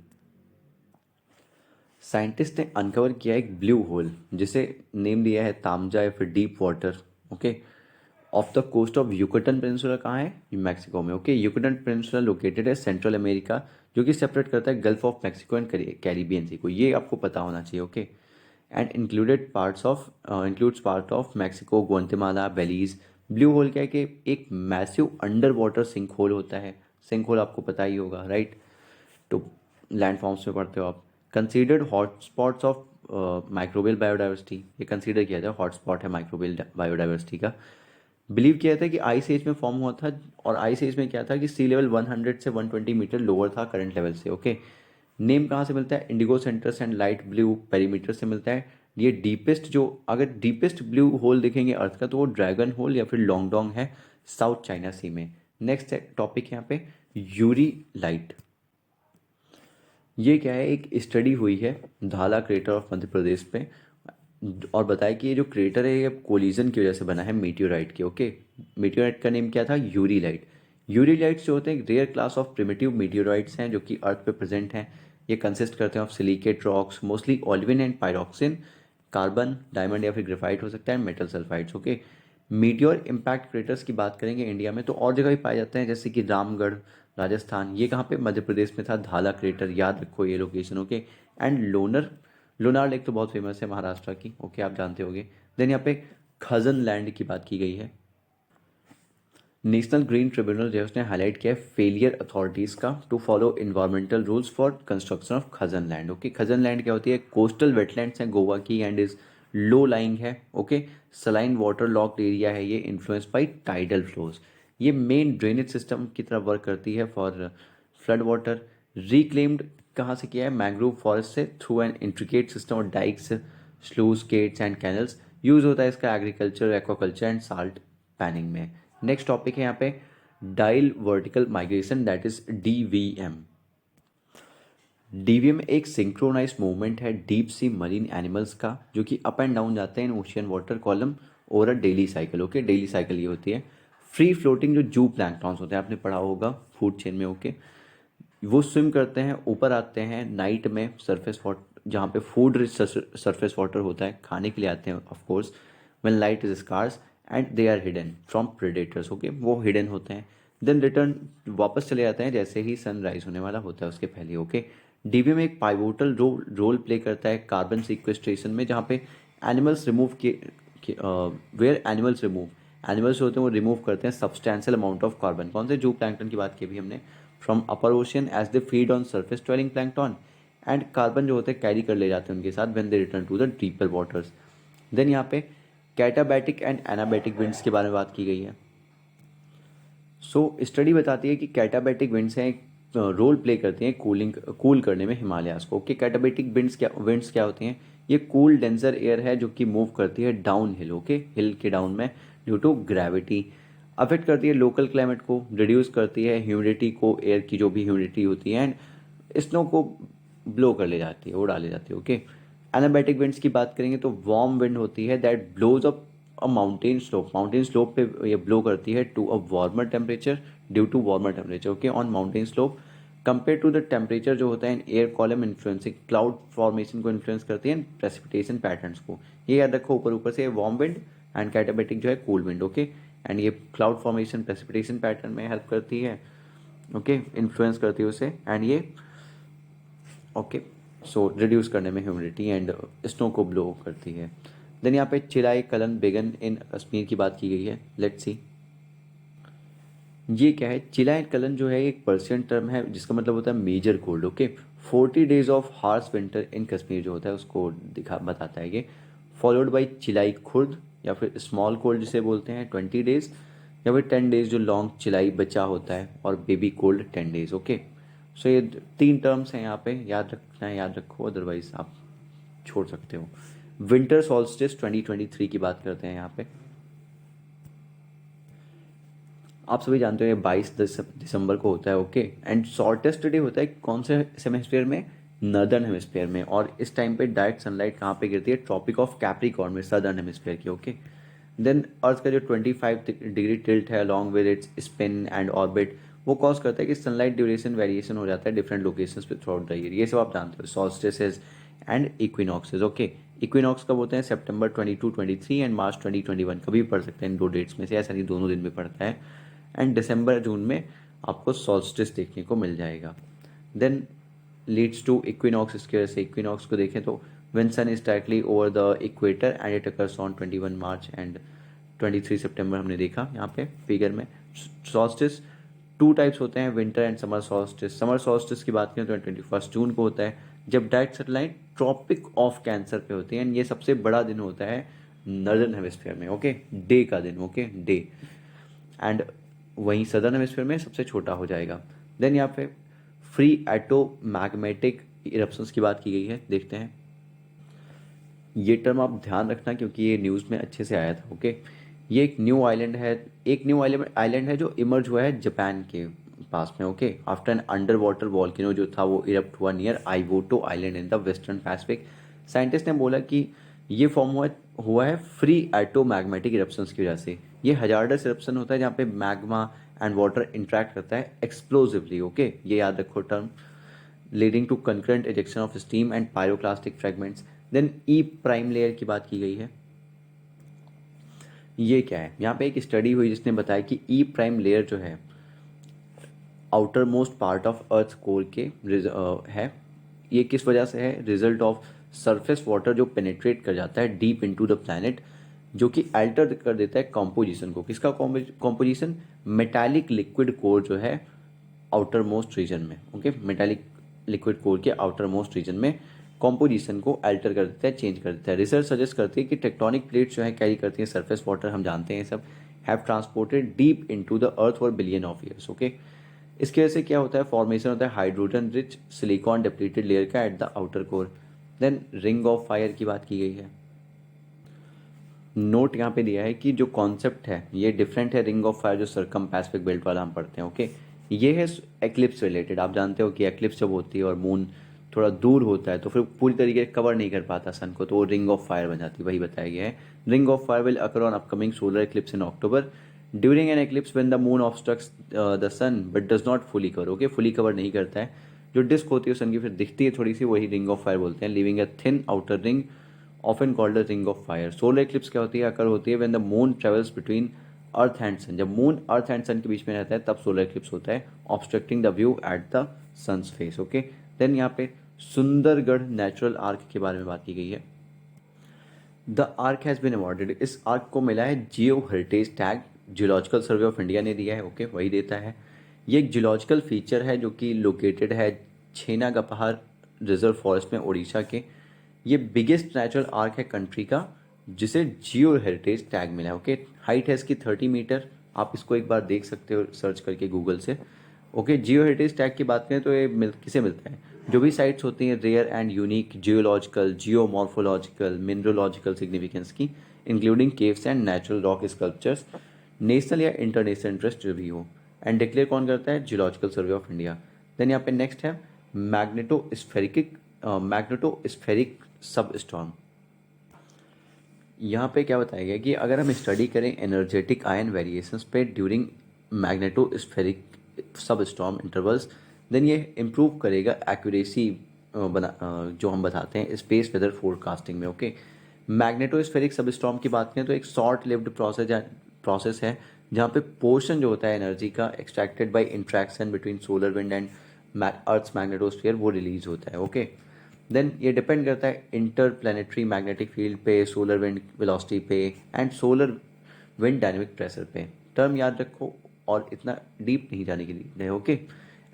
साइंटिस्ट ने अनकवर किया एक ब्लू होल जिसे नेम दिया है तामजा या फिर deep water, okay, off the coast of Yucatan peninsula. कहाँ है? मैक्सिको में, ओके। यूकटन पेनिनसुला लोकेटेड है सेंट्रल अमेरिका, जो कि सेपरेट करता है Gulf of Mexico and Caribbean Sea को, ये आपको पता होना चाहिए, okay. And includes part of Mexico, Guatemala, Belize. Blue hole क्या है कि एक massive under water sink hole होता है। सिंक होल आपको पता ही होगा, राइट? तो लैंड फॉर्म्स में पढ़ते हो आप। Considered hotspots of microbial biodiversity, ये कंसीडर किया जाए हॉटस्पॉट है माइक्रोबियल बायोडाइवर्सिटी का। बिलीव किया था कि आइस एज में फॉर्म हुआ था, और आइस एज में क्या था कि सी लेवल 100 से 120 मीटर लोअर था करंट लेवल से, ओके। नेम कहाँ से मिलता है? Indigo centres and light blue perimeter से मिलता है। ये डीपेस्ट जो, अगर डीपेस्ट ब्लू होल देखेंगे अर्थ का तो वो ड्रैगन होल या फिर लॉन्गडोंग है साउथ चाइना सी में। नेक्स्ट टॉपिक यहाँ पे यूरी लाइट। ये क्या है? एक स्टडी हुई है धाला क्रेटर ऑफ मध्य प्रदेश पे, और बताया कि ये जो क्रेटर है ये कोलिजन की वजह से बना है मीटियोराइट के, ओके। मीटियोराइट का नेम क्या था? Yuri light. यूरी लाइट्स जो होते हैं rare class of primitive meteorites हैं जो कि अर्थ पे प्रेजेंट हैं। ये कंसिस्ट करते हैं of silicate rocks, mostly olivine and pyroxene, carbon, diamond या फिर ग्रेफाइट हो सकता है, metal sulphides, okay. Meteor impact craters की बात करेंगे इंडिया में तो और जगह भी पाए जाते हैं, जैसे कि रामगढ़ राजस्थान। ये कहाँ पे? मध्य प्रदेश में था धाला क्रेटर, याद रखो ये location, okay. And Lonar lake तो बहुत फेमस है महाराष्ट्र की, ओके, आप जानते होंगे। देन यहाँ पे खजन लैंड की बात की गई है। नेशनल ग्रीन ट्रिब्यूनल जो है उसने हाईलाइट किया है फेलियर अथॉरिटीज़ का to follow environmental rules for construction of khazan land, okay. Khazan land क्या होती है? कोस्टल वेटलैंड्स हैं गोवा की एंड इज लो लाइंग है, okay. Saline water locked area है ये, इन्फ्लुएंस बाई टाइडल फ्लोज। ये मेन ड्रेनेज सिस्टम की तरह वर्क करती है फॉर फ्लड वाटर। रिक्लेम्ड कहाँ से किया है? मैंग्रोव फॉरेस्ट से, through an intricate system of dikes, sluice, gates and canals. Use होता है इसका agriculture, aquaculture and salt panning में। नेक्स्ट टॉपिक है यहाँ पे diel vertical migration that is DVM। DVM एक सिंक्रोनाइज मूवमेंट है डीप सी मरीन एनिमल्स का, जो कि अप एंड डाउन जाते हैं in ocean water column over a daily cycle, okay. Daily cycle ये होती है। फ्री फ्लोटिंग जो जू प्लैंक्टॉन्स होते हैं, आपने पढ़ा होगा फूड चेन में, ओके। वो स्विम करते हैं, ऊपर आते हैं नाइट में सरफेस वाटर, जहाँ पे फूड रिच सरफेस वाटर होता है, खाने के लिए आते हैं of course. When light is scarce and they are hidden from predators, okay, वो हिडन होते हैं। देन रिटर्न वापस चले जाते हैं जैसे ही सनराइज होने वाला होता है उसके पहले, ओके। डीबीएम एक पाइवोटल रोल प्ले करता है कार्बन सिक्वेस्ट्रेशन में, जहाँ पे animals remove where animals remove, animals होते हैं वो रिमूव करते हैं सब्सटैंशियल अमाउंट ऑफ कार्बन। कौन से? जू प्लैंक्टन की बात की अभी हमने, from upper ocean as they feed on surface dwelling plankton, and carbon जो होते हैं कैरी कर ले जाते हैं उनके साथ when they return to the deeper waters. Then यहाँ पे कैटाबैटिक एंड एनाबैटिक विंड्स के बारे में बात की गई है। स्टडी बताती है कि कैटाबैटिक विंड्स हैं रोल प्ले करती हैं कूल करने में हिमालयाज को। ओके, कैटाबैटिक विंड्स क्या होती हैं? ये कूल डेंसर एयर है जो कि मूव करती है डाउन हिल, ओके, हिल के डाउन में ड्यू टू ग्रेविटी। अफेक्ट करती है लोकल क्लाइमेट को, रिड्यूस करती है ह्यूमिडिटी को, एयर की जो भी ह्यूमिडिटी होती है, एंड स्नो को ब्लो कर ले जाती है, उड़ा ले जाती है। ओके, एनाबैटिक विंड्स की बात करेंगे तो वार्म विंड होती है that blows up a mountain slope पे ये ब्लो करती है to a warmer temperature, due to warmer temperature. Okay, on mountain slope compare to the temperature जो होता है in air column influencing cloud formation को इन्फ्लुएंस करती है प्रेसिपिटेशन पैटर्न्स को। ये याद रखो, ऊपर ऊपर से वार्म विंड एंड कैटाबैटिक जो है कूल विंड। ओके, एंड ये क्लाउड फॉर्मेशन प्रेसिपिटेशन पैटर्न में हेल्प करती है, ओके, इन्फ्लुएंस करती है उसे, एंड ये ओके सो रिड्यूस करने में ह्यूमिडिटी एंड स्नो को ब्लो करती है। देन यहाँ पे चिलाई कलन बेगन इन कश्मीर की बात की गई है। लेट्स सी ये क्या है। चिलाई कलन जो है एक पर्शियन टर्म है जिसका मतलब होता है major cold. Okay, 40 days of harsh winter in Kashmir जो होता है उसको दिखा बताता है ये, फॉलोड बाई चिलाई खुर्द या फिर स्मॉल कोल्ड जिसे बोलते हैं 20 days, या फिर 10 days जो लॉन्ग चिलाई बचा होता है, और बेबी कोल्ड 10 days। ओके, सो ये 3 टर्म्स हैं यहाँ पे, याद रखना है, याद रखो, अदरवाइज आप छोड़ सकते हो। विंटर सॉल्स्टिस 2023 की बात करते हैं यहाँ पे। आप सभी जानते हो ये 22 दिसंबर को होता है। ओके, एंड शॉर्टेस्ट डे होता है कौन से हेमिस्फीयर में? नर्दर्न हेमिस्फीयर में। और इस टाइम पे डायरेक्ट सनलाइट कहाँ पे गिरती है? ट्रॉपिक ऑफ कैप्रिकॉर्न में, सदर्न हेमिस्फीयर की। ओके, देन अर्थ का जो 25 डिग्री टिल्ट है along with its spin and orbit, वो कॉज करता है कि सनलाइट ड्यूरेशन वेरिएशन हो जाता है डिफरेंट लोकेशंस पे थ्रू आउट द ईयर। ये सब आप जानते हो, सॉल्स्टिसेस एंड इक्विनॉक्सेस। ओके, इक्विनॉक्स कब होते हैं? सितंबर 22, 23 एंड मार्च 2021, कभी भी पढ़ सकते हैं इन 2 डेट्स में से, ऐसा नहीं दोनों दिन में पड़ता है। एंड दिसंबर जून में आपको सॉल्स्टिस देखने को मिल जाएगा। देन लीड्स टू इक्विनॉक्स, इसकी वजह से इक्विनॉक्स को देखें तो when sun is directly over the equator and it occurs on 21 March and 23 September हमने देखा यहाँ पे फिगर में। सॉल्स्टिस 2 टाइप्स होते हैं, winter and summer solstice. Summer solstice की बात करें तो 21 जून को होता है, जब direct sunlight tropic of cancer पे होती है, एंड ये सबसे बड़ा दिन होता है नर्दर्न हेमिस्फीयर में। ओके, डे का दिन, ओके, डे, एंड वहीं सदर्न हेमिस्फीयर में सबसे छोटा हो जाएगा। देन यहाँ पे फ्री एटो मैग्मेटिक इरप्शंस की बात की गई है, देखते हैं। ये टर्म आप ध्यान रखना क्योंकि ये न्यूज़ में अच्छे से आया था। ओके, ये एक न्यू आइलैंड है, आइलैंड है जो इमर्ज हुआ है जापान के पास में। Okay, after an under water volcano जो था वो इरप्ट हुआ near Iwoto island in the Western Pacific. Scientist ने बोला कि ये फॉर्म हुआ है फ्री एटो मैग्मेटिक इरप्शंस की वजह से। ये हजार्डस इरप्शन होता है जहाँ पे मैग्मा एंड वाटर इंटरेक्ट करता है एक्सप्लोजिवली। ओके, ये याद रखो term, leading to concurrent ejection of steam and pyroclastic fragments. Then E prime layer की बात की गई है। ये क्या है? यहाँ पे एक स्टडी हुई जिसने बताया कि ई प्राइम लेयर जो है outer most part of earth core के है। ये किस वजह से है? रिजल्ट ऑफ सरफेस वाटर जो पेनिट्रेट कर जाता है डीप इनटू द प्लैनेट, जो कि अल्टर कर देता है कॉम्पोजिशन को। किसका कॉम्पोजिशन? मेटालिक लिक्विड कोर जो है आउटर मोस्ट रीजन में। ओके, मेटालिक लिक्विड कोर के आउटर मोस्ट रीजन में कॉम्पोजिशन को अल्टर कर देता है, चेंज कर देता है। रिसर्च सजेस्ट करती है कि टेक्टोनिक प्लेट्स जो है कैरी करती हैं सरफेस वाटर, हम जानते हैं सब, have transported deep into the earth for billion of years. Okay, इसकी वजह से क्या होता है? फॉर्मेशन होता है hydrogen rich silicon depleted layer का at the outer core. Then ring of fire की बात की गई है। नोट यहाँ पे दिया है कि जो कॉन्सेप्ट है ये डिफरेंट है रिंग ऑफ फायर जो सरकम पैसिफिक बेल्ट वाला हम पढ़ते हैं। ओके, ये है एक्लिप्स रिलेटेड। आप जानते हो कि एक्लिप्स जब होती है और मून थोड़ा दूर होता है तो फिर पूरी तरीके से कवर नहीं कर पाता सन को, तो वो रिंग ऑफ फायर बन जाती है, वही बताया गया है। Ring of fire will occur on upcoming solar eclipse in October during an eclipse when the moon obstructs the sun but does not fully cover. Okay, fully cover नहीं करता है, जो डिस्क होती है सन की फिर दिखती है थोड़ी सी, वही रिंग ऑफ फायर बोलते हैं, living a thin outer ring often called the ring of fire. Solar eclipse क्या होती है? अकर होती है when the moon travels between earth and sun. जब मून अर्थ एंड सन के बीच में रहता है तब सोलर एक्लिप्स होता है, obstructing the view at the sun's face. Okay, then यहाँ पे सुंदरगढ़ नेचुरल आर्क के बारे में बात की गई है। The arch has been awarded, इस आर्क को मिला है geo heritage tag, geological survey of India ने दिया है, ओके वही देता है। ये एक जियोलॉजिकल फीचर है जो कि लोकेटेड है छेना गपहार रिजर्व फॉरेस्ट में उड़ीसा के। ये बिगेस्ट नेचुरल आर्क है कंट्री का जिसे जियो हेरिटेज टैग मिला है, ओके। हाइट है इसकी 30 मीटर, आप इसको एक बार देख सकते हो सर्च करके गूगल से, ओके। जियो हेरिटेज टैग की बात करें तो ये किसे मिलता है, जो भी साइट्स होती हैं rare and unique geological, geomorphological, mineralogical significance की, including caves and natural rock sculptures, national या इंटरनेशनल इंटरेस्ट जो भी हो, एंड डिक्लेयर कौन करता है, Geological survey of India. Then यहाँ पे नेक्स्ट है मैग्नेटोस्फेरिक सब स्टॉर्म। यहाँ पे क्या बताया गया कि अगर हम स्टडी करें एनर्जेटिक आयन वेरिएशंस पे ड्यूरिंग मैग्नेटोस्फेरिक सब स्टॉर्म इंटरवल्स, देन ये इम्प्रूव करेगा एक्यूरेसी जो हम बताते हैं स्पेस वेदर फोरकास्टिंग में, ओके। मैग्नेटोस्फेरिक सब स्टॉर्म की बात करें तो एक शॉर्ट लिव्ड प्रोसेस है जहाँ पे पोर्शन जो होता है एनर्जी का extracted by interaction between solar wind and earth's magnetosphere वो रिलीज होता है, ओके। देन ये डिपेंड करता है इंटर प्लानिटरी मैग्नेटिक फील्ड पे, सोलर विंड वेलोसिटी पे and solar wind dynamic pressure पे। टर्म याद रखो और इतना डीप नहीं जाने के लिए, ओके।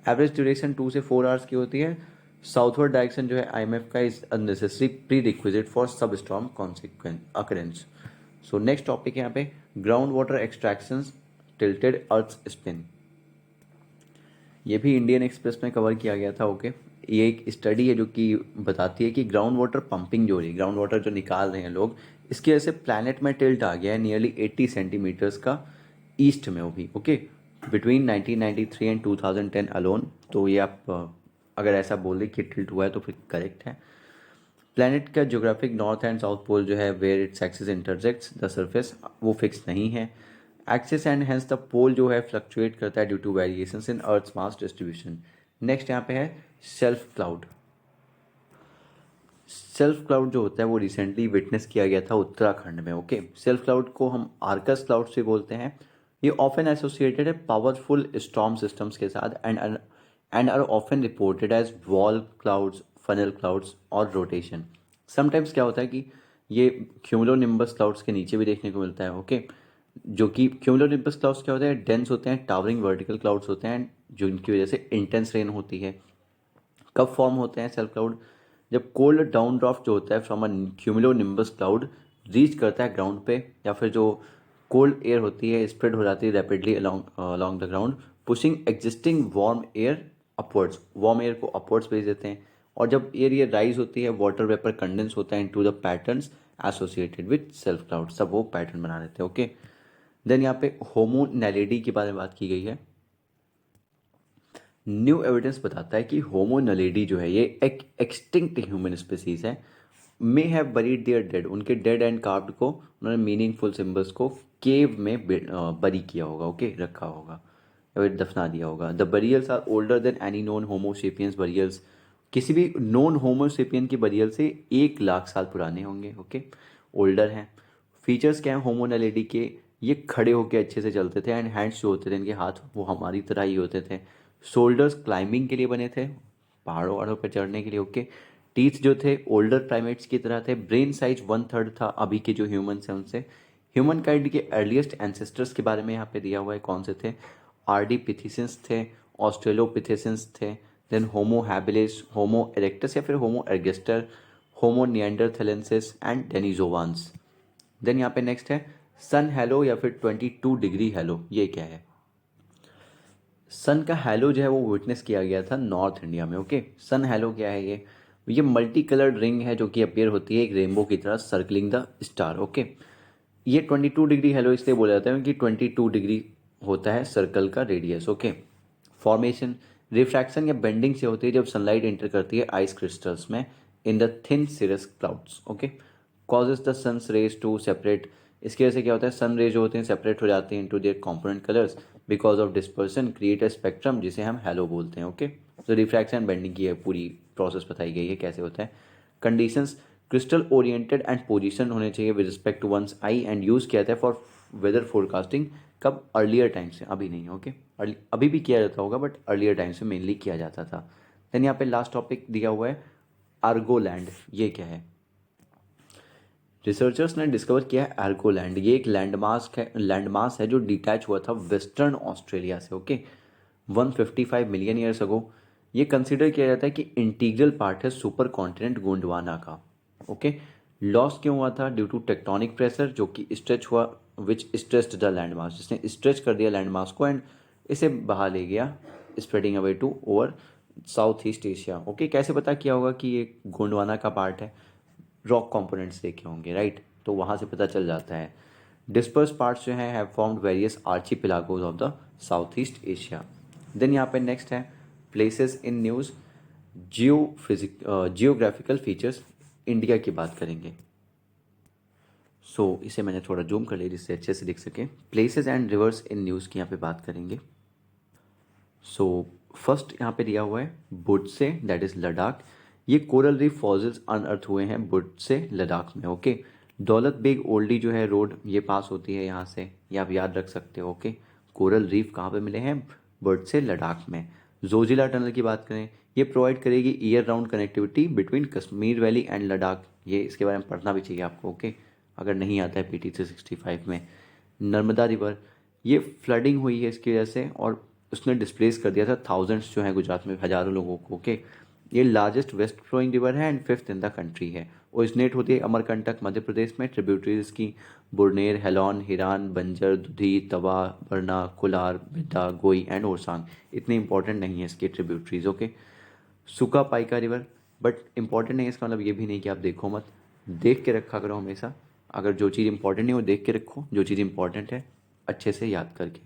एवरेज ड्यूरेशन 2 से 4 आवर्स की होती है। साउथवर्ड डायरेक्शन जो है आईएमएफ का is unnecessary prerequisite for substorm consequence occurrence. So next topic है यहाँ पे ground water extractions tilted earth spin. ये भी इंडियन एक्सप्रेस में कवर किया गया था, ओके। ये एक स्टडी है जो कि बताती है कि ग्राउंड वाटर पंपिंग जो हो रही है, ग्राउंड वाटर जो निकाल रहे हैं लोग, इसकी वजह से प्लैनेट में टिल्ट आ गया है नियरली 80 सेंटीमीटर्स का ईस्ट में, वो भी, ओके, बिटवीन 1993 एंड 2010 अलोन। तो ये आप अगर ऐसा बोल दें कि टिल्ट हुआ है तो फिर करेक्ट है। प्लैनेट का geographic north and south pole जो है where its axis intersects the surface वो फिक्स नहीं है। Axis and hence the pole जो है फ्लक्चुएट करता है due to variations in earth's mass distribution. Next यहाँ पे है सेल्फ क्लाउड। सेल्फ क्लाउड जो होता है वो रिसेंटली विटनेस किया गया था उत्तराखंड में, ओके। सेल्फ क्लाउड को हम आर्कस क्लाउड से बोलते हैं। ये ऑफन एसोसिएटेड है पावरफुल स्टॉर्म सिस्टम्स के साथ and are often reported as wall clouds, funnel clouds और रोटेशन। समटाइम्स क्या होता है कि ये क्यूमुलोनिम्बस क्लाउड्स के नीचे भी देखने को मिलता है, ओके। जो कि क्यूमुलोनिम्बस क्लाउड्स क्या होते हैं, डेंस होते हैं, टावरिंग वर्टिकल क्लाउड्स होते हैं जो इनकी वजह से इंटेंस रेन होती है। कब फॉर्म होते हैं सेल्फ क्लाउड, जब कोल्ड डाउन ड्राफ्ट जो होता है from a cumulonimbus cloud reach करता है ग्राउंड पे, या फिर जो कोल्ड एयर होती है स्प्रेड हो जाती है rapidly along the ground, pushing existing warm air upwards, warm air को अपवर्ड्स भेज देते हैं। और जब एयर ये राइज होती है वाटर वेपर कंडेंस होता है into the patterns associated with self cloud, सब वो पैटर्न बना देते हैं, ओके। देन यहाँ पे होमो नैलिडी के बारे में बात की गई है। न्यू एविडेंस बताता है कि होमो नलेडी जो है ये एक एक्सटिंक्ट ह्यूमन स्पीसीज है। May have buried their dead, उनके डेड एंड कार्व्ड को उन्होंने मीनिंगफुल सिंबल्स को केव में बरी किया होगा, ओके, रखा होगा या फिर दफना दिया होगा। The burials are older than any known homo sapiens burials, किसी भी नोन होमोसेपियन की बरियल से 1 लाख साल पुराने होंगे, ओके, ओल्डर हैं। फीचर्स क्या है होमो नलेडी के, ये खड़े होकर अच्छे से चलते थे एंड हैंड्स जो होते थे इनके हाथ वो हमारी तरह ही होते थे। शोल्डर्स क्लाइंबिंग के लिए बने थे, पहाड़ों वहाड़ों पर चढ़ने के लिए, ओके। टीथ जो थे ओल्डर प्राइमेट्स की तरह थे। ब्रेन साइज 1/3 था अभी के जो ह्यूमंस हैं उनसे। ह्यूमन काइंड के अर्लीस्ट एंसेस्टर्स के बारे में यहाँ पे दिया हुआ है, कौन से थे, आर्डीपिथेसियंस थे, ऑस्ट्रेलोपिथेसियंस थे, देन होमो हैबिलिस, होमो इरेक्टस या फिर होमो एर्गेस्टर, होमो निएंडरथैलेंसिस एंड डेनिजोवान्स। देन यहाँ पे नेक्स्ट है सन हेलो या फिर 22 डिग्री हेलो, ये क्या है। सन का हैलो जो है वो विटनेस किया गया था नॉर्थ इंडिया में, ओके। सन हैलो क्या है, ये मल्टी कलर्ड रिंग है जो कि अपीयर होती है एक रेनबो की तरह सर्कलिंग द स्टार, ओके। ये 22 डिग्री हेलो इसलिए बोला जाता है क्योंकि 22 डिग्री होता है सर्कल का रेडियस, ओके। फॉर्मेशन रिफ्रैक्शन या बेंडिंग से होती है जब सनलाइट एंटर करती है आइस क्रिस्टल्स में in the thin cirrus clouds, okay. Causes the sun's rays to separate, इसकी वजह से क्या होता है सन रे जो होते हैं सेपरेट हो जाते हैं into their component colours because of dispersion create a spectrum जिसे हम हेलो बोलते हैं, ओके। तो रिफ्रैक्शन बेंडिंग की पूरी प्रोसेस बताई गई है कैसे होता है। Conditions crystal oriented and position होने चाहिए with respect to one's eye and use किया जाता है फॉर वेदर फोरकास्टिंग, कब, अर्लियर टाइम से, अभी नहीं, ओके। अभी भी किया जाता होगा बट अर्लियर टाइम से मेनली किया जाता था। देन यहाँ पे लास्ट टॉपिक दिया हुआ है आर्गोलैंड, ये क्या है? रिसर्चर्स ने डिस्कवर किया है आर्गोलैंड, ये एक लैंडमास है जो डिटैच हुआ था वेस्टर्न ऑस्ट्रेलिया से, ओके, 155 मिलियन ईयर्स अगो। ये कंसिडर किया जाता है कि इंटीग्रल पार्ट है सुपर कॉन्टिनेंट गोंडवाना का, ओके। लॉस क्यों हुआ था? ड्यू टू टेक्टोनिक प्रेशर जो कि स्ट्रेच हुआ, विच स्ट्रेच्ड द लैंडमास, जिसने स्ट्रेच कर दिया लैंडमास को एंड इसे बहा ले गया, spreading away to over south east Asia, okay. कैसे पता किया होगा कि ये गोंडवाना का पार्ट है? रॉक कंपोनेंट्स देखे होंगे, राइट, तो वहाँ से पता चल जाता है। डिस्पर्स पार्ट्स जो हैं have formed various archipelagos of the South east Asia. Then यहाँ पे नेक्स्ट है places in news, geographical features, India की बात करेंगे। सो इसे मैंने थोड़ा जूम कर लिया जिससे अच्छे से दिख सके। Places and reverse in news की यहाँ पे बात करेंगे। सो फर्स्ट यहाँ पे दिया हुआ है बुड्से, दैट इज लद्दाख। ये कोरल रीफ फॉसिल्स अनअर्थ हुए हैं बुड्से लद्दाख में, ओके। दौलत बेग ओल्डी जो है रोड, ये पास होती है यहाँ से, ये आप याद रख सकते हो, ओके। कोरल रीफ कहाँ पे मिले हैं? बुड्से लद्दाख में। जोजिला टनल की बात करें, ये प्रोवाइड करेगी year round connectivity between Kashmir valley and Ladakh, ये इसके बारे में पढ़ना भी चाहिए आपको, ओके, अगर नहीं आता है PT 365 में। नर्मदा रिवर, ये फ्लडिंग हुई है इसकी वजह से और उसने डिस्प्लेस कर दिया था थाउजेंड्स जो है गुजरात में, हजारों लोगों को, ओके। ये लार्जेस्ट वेस्ट फ्लोइंग रिवर है and fifth in the country है। ओरिजिनेट होती है अमरकंटक मध्य प्रदेश में। ट्रिब्यूटरीज की बुरनेर, हेलॉन, हिरान, बंजर, दुधी, तवा, बरना, कुलार, बिद्दा, गोई एंड ओरसांग, इतने इंपॉर्टेंट नहीं है इसके ट्रिब्यूटरीज, ओके। सुका पाइका रिवर, बट इंपॉर्टेंट नहीं है इसका मतलब ये भी नहीं कि आप देखो मत, देख के रखा करो हमेशा। अगर जो चीज़ इंपॉर्टेंट नहीं वो देख के रखो, जो चीज़ इंपॉर्टेंट है अच्छे से याद करके।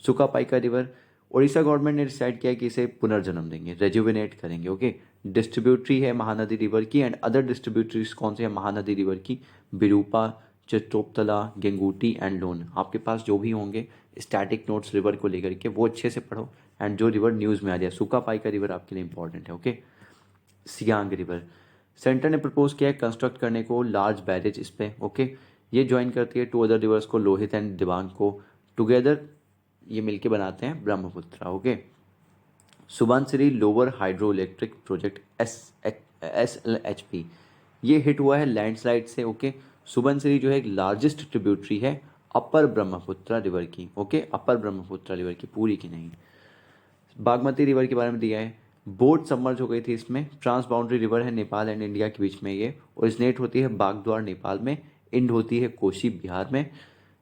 सुका पाइका रिवर, उड़ीसा गवर्नमेंट ने डिसाइड किया कि इसे पुनर्जन्म देंगे, रेजुविनेट करेंगे, ओके। डिस्ट्रीब्यूटरी है महानदी रिवर की एंड अदर डिस्ट्रीब्यूटरीज कौन से हैं महानदी रिवर की? Birupa, चित्रोपतला, गेंगूटी and loan. आपके पास जो भी होंगे स्टैटिक नोट्स रिवर को लेकर के वो अच्छे से पढ़ो एंड जो रिवर न्यूज़ में आ जाए। सुका पाइका रिवर आपके लिए इंपॉर्टेंट है, ओके। सियांग रिवर, सेंटर ने प्रपोज किया है कंस्ट्रक्ट करने को लार्ज बैरेज इस पे, ओके। ये ज्वाइन करती है टू अदर रिवर्स को, लोहित एंड दिबांग को, टुगेदर ये मिलके बनाते हैं Brahmaputra, okay. Subansiri lower hydro electric project SLHP, ये हिट हुआ है लैंडस्लाइड से, ओके। सुबनसिरी जो है एक लार्जेस्ट ट्रिब्यूटरी है अपर ब्रह्मपुत्र रिवर की, ओके, अपर ब्रह्मपुत्र रिवर की, पूरी की नहीं। बागमती रिवर के बारे में दिया है, बोट सबमर्ज हो गई थी इसमें। ट्रांस बाउंड्री रिवर है नेपाल एंड इंडिया के बीच में, ये ओरिजिनेट होती है बागद्वार नेपाल में, एंड होती है कोशी बिहार में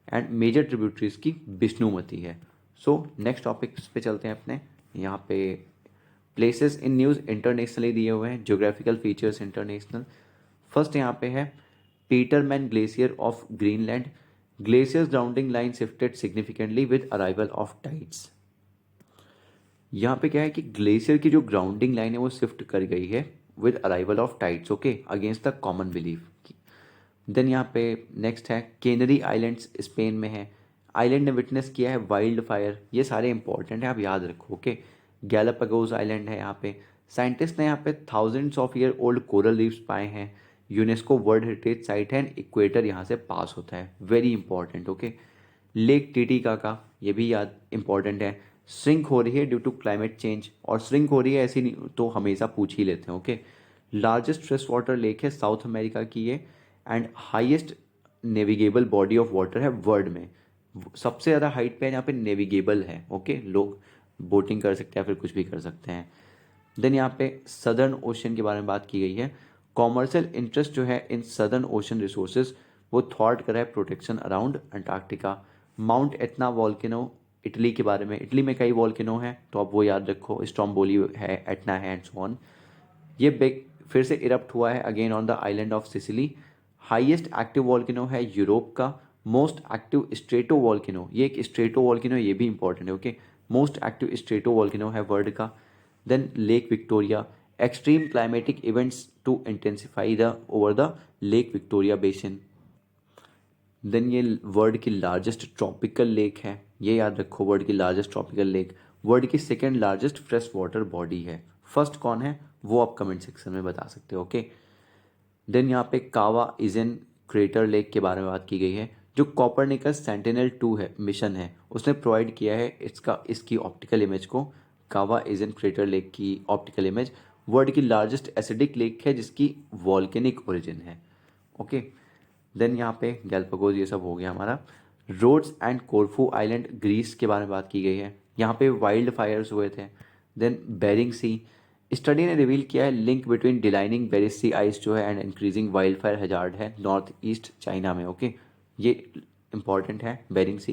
एंड मेजर ट्रिब्यूटरीज की विष्णुमती है। सो नेक्स्ट टॉपिक पे चलते हैं अपने। यहाँ पे प्लेसेस इन न्यूज़ इंटरनेशनली दिए हुए हैं, ज्योग्राफिकल फीचर्स इंटरनेशनल। फर्स्ट यहाँ पे है Petermann glacier of Greenland, glaciers grounding line shifted significantly with arrival of tides. यहाँ पे क्या है कि ग्लेशियर की जो ग्राउंडिंग लाइन है वो शिफ्ट कर गई है with arrival of tides, okay, against the common belief. Then यहाँ पे नेक्स्ट है केनरी आइलैंड्स स्पेन में है, आइलैंड ने विटनेस किया है वाइल्ड फायर, ये सारे इंपॉर्टेंट है आप याद रखो, ओके। गैलापागोस आइलैंड है यहाँ पे, साइंटिस्ट ने यहाँ पे thousands of year old coral reefs पाए हैं, यूनेस्को वर्ल्ड हेरिटेज साइट है एंड इक्वेटर यहाँ से पास होता है, वेरी इंपॉर्टेंट, ओके। लेक टिटिका का ये भी याद इंपॉर्टेंट है, श्रिंक हो रही है ड्यू टू क्लाइमेट चेंज, और श्रिंक हो रही है ऐसी नहीं तो हमेशा पूछ ही लेते हैं, okay. Largest fresh water lake है साउथ अमेरिका की ये and highest navigable body of water है वर्ल्ड में, सबसे ज़्यादा हाइट पे यहाँ पे नेविगेबल है, ओके, लोग बोटिंग कर सकते हैं फिर कुछ भी कर सकते हैं। देन यहाँ पे सदर्न ओशन के बारे में बात की गई है, कॉमर्शियल इंटरेस्ट जो है इन सदर्न ओशन रिसोर्सेज वो थॉट कर रहा है protection around Antarctica. Mount Etna volcano Italy के बारे में, इटली में कई वॉल्केनो हैं तो आप वो याद रखो, स्ट्रोम्बोली है, एटना है एंड सो ऑन। ये बेग फिर से इरप्ट हुआ है again on the island of Sicily. Highest active volcano है यूरोप का, मोस्ट एक्टिव स्ट्रेटो वॉल्केनो, ये एक स्ट्रेटो वॉल्केनो, ये भी इंपॉर्टेंट है, okay, most active stratovolcano है वर्ल्ड का। Then lake Victoria, extreme climatic events to intensify the over the lake Victoria basin. Then ये वर्ल्ड की लार्जेस्ट ट्रॉपिकल लेक है, ये याद रखो, वर्ल्ड की लार्जेस्ट ट्रॉपिकल लेक, वर्ल्ड की second largest fresh water body है। फर्स्ट कौन है वो आप कमेंट सेक्शन में बता सकते हो, ओके। देन यहाँ पे कावा इजन क्रेटर लेक के बारे में बात की गई है, जो कॉपरनिकस सेंटिनल 2 है मिशन है उसने प्रोवाइड किया है इसकी ऑप्टिकल इमेज को कावा इजन क्रेटर लेक की ऑप्टिकल इमेज। वर्ल्ड की लार्जेस्ट एसिडिक लेक है जिसकी वॉल्केनिक ओरिजिन है। ओके, देन यहाँ पे गैलापागोस ये सब हो गया हमारा। रोड्स एंड कोरफू आइलैंड ग्रीस के बारे में बात की गई है, यहाँ पे वाइल्ड फायर्स हुए थे। देन बेरिंग सी, स्टडी ने रिवील किया है link between declining Bering Sea ice जो है and increasing wild fire hazard है नॉर्थ ईस्ट चाइना में। ओके, ये इंपॉर्टेंट है। बेरिंग सी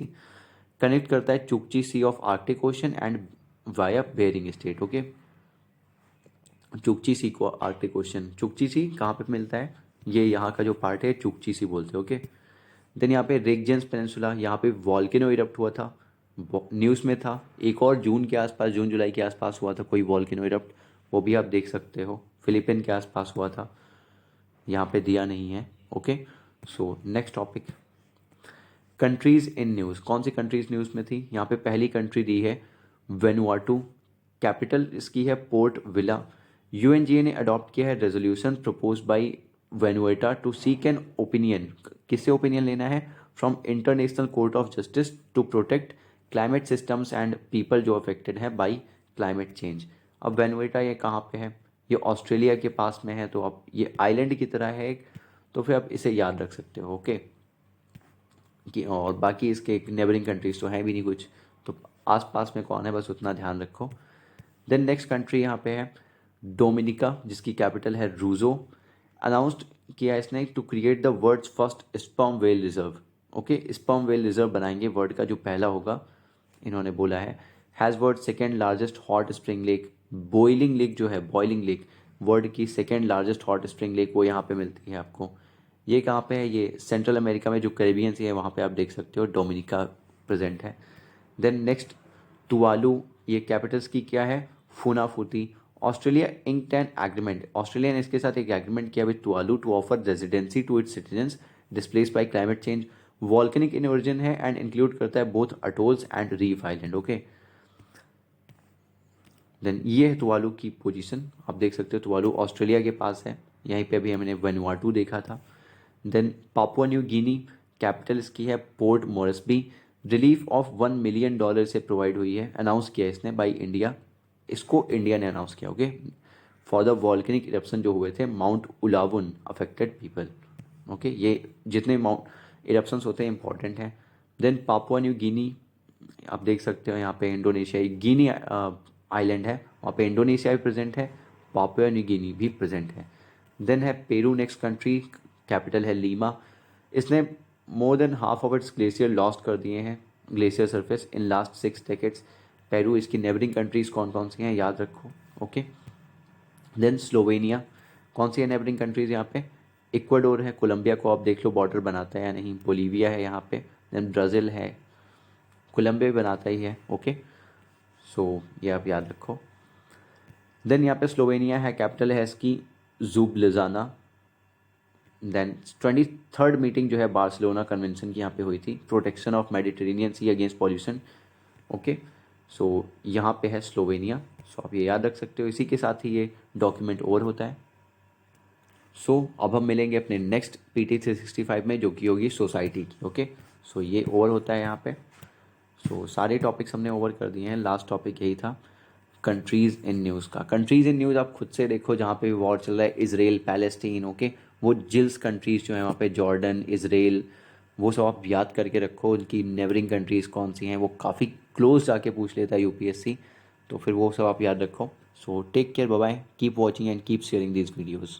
कनेक्ट करता है Chukchi Sea of Arctic Ocean and via Bering Strait. Okay, Chukchi Sea को Arctic ocean, चुकची सी कहाँ पे मिलता है, ये यहाँ का जो पार्ट है चुकची सी बोलते हैं। ओके, देन यहाँ पे रेगजेंस पेनिनसुला, यहाँ पे वॉल्केनो इरप्ट हुआ था, न्यूज़ में था। एक और जून के आसपास, जून जुलाई के आसपास हुआ था कोई वॉल्केनो इरप्ट, वो भी आप देख सकते हो। फिलीपीन के आसपास हुआ था, यहाँ पे दिया नहीं है। Okay, so next topic, countries in news. कौन सी कंट्रीज न्यूज़ में थी, यहाँ पे पहली कंट्री दी है वेनुआटू, कैपिटल इसकी है पोर्ट विला। यूएनजीए ने अडॉप्ट किया है resolution propose by Vanuatu to seek an opinion, किससे ओपिनियन लेना है, from International Court of Justice to protect climate systems and people जो अफेक्टेड है बाय क्लाइमेट चेंज। अब वेनुएटा ये कहाँ पे है, ये ऑस्ट्रेलिया के पास में है, तो अब ये आइलैंड की तरह है एक, तो फिर आप इसे याद रख सकते हो। ओके, कि और बाकी इसके नेबरिंग कंट्रीज तो हैं भी नहीं कुछ, तो आसपास में कौन है बस उतना ध्यान रखो। देन नेक्स्ट कंट्री यहाँ पे है डोमिनिका, जिसकी कैपिटल है रूजो। अनाउंस्ड किया इसने to create the world's first sperm whale reserve. Okay, sperm whale reserve बनाएंगे, वर्ल्ड का जो पहला होगा, इन्होंने बोला है। Has world second largest hot spring lake, boiling lake जो है, बॉइलिंग लेक वर्ल्ड की second largest hot spring lake, वो यहाँ पे मिलती है आपको। ये कहाँ पे है, ये सेंट्रल अमेरिका में जो कैरिबियन सी है वहाँ पे आप देख सकते हो, डोमिनिका प्रेजेंट है। देन नेक्स्ट तुवालू, ये कैपिटल्स की क्या है, Funafuti. Australia inked an agreement, Australia ने इसके साथ एक एग्रीमेंट किया with Tuvalu to offer residency to its citizens displaced by climate change. Volcanic in origin है एंड इंक्लूड करता है both atolls and reef island. Okay, then ये है तुवालू की पोजीशन, आप देख सकते हो तुवालू ऑस्ट्रेलिया के पास है, यहीं पे अभी हमने वेनुआटू देखा था। Then Papua New Guinea, capital इसकी है Port Moresby. Relief of $1 million से प्रोवाइड हुई है, अनाउंस किया इसने बाई इंडिया, इसको इंडिया ने अनाउंस किया। Okay, for the volcanic eruption जो हुए थे mount Ulawun affected people. Okay, ये जितने माउंट इरप्शंस होते हैं इंपॉर्टेंट हैं। देन पापुआ न्यू गिनी, आप देख सकते हो यहाँ पे इंडोनेशिया, गिनी आइलैंड है, वहाँ पे इंडोनेशिया भी प्रेजेंट है, पापुआ न्यू गिनी भी प्रेजेंट है। देन है पेरू नेक्स्ट कंट्री, कैपिटल है लीमा। इसने more than half of its glacier lost कर दिए हैं, glacier surface in last 6 decades. Peru, इसकी नेबरिंग कंट्रीज कौन कौन सी हैं याद रखो। ओके, देन स्लोवेनिया, कौन सी है नेबरिंग कंट्रीज यहाँ पे, इक्वाडोर है, कोलंबिया को आप देख लो बॉर्डर बनाता है या नहीं, बोलीविया है यहाँ पे, देन ब्राज़ील है, कोलंबिया भी बनाता ही है। ओके, सो ये आप याद रखो। देन यहाँ पे स्लोवेनिया है, कैपिटल है इसकी जुब्लिजाना। देन 23rd मीटिंग जो है बार्सिलोना कन्वेंशन की यहाँ पे हुई थी, protection of Mediterranean Sea against pollution. Okay, so यहाँ पे है स्लोवेनिया, सो आप ये याद रख सकते हो। इसी के साथ ही ये डॉक्यूमेंट ओवर होता है। सो अब हम मिलेंगे अपने नेक्स्ट PT 365 में, जो कि होगी सोसाइटी की। ओके, सो ये ओवर होता है यहाँ पे। सो सारे टॉपिक्स हमने ओवर कर दिए हैं, लास्ट टॉपिक यही था कंट्रीज़ इन न्यूज़ का। कंट्रीज़ इन न्यूज़ आप खुद से देखो, जहाँ पे वॉर चल रहा है, इसराइल पैलेस्टीन। ओके, वो जिल्स कंट्रीज़ जो है वहाँ पे, जॉर्डन, इसराइल, वो सब आप याद करके रखो। उनकी नेबरिंग कंट्रीज़ कौन सी हैं, वो काफ़ी क्लोज जाके पूछ लेता है UPSC, तो फिर वो सब आप याद रखो। So take care, bye bye, keep watching and keep sharing these videos.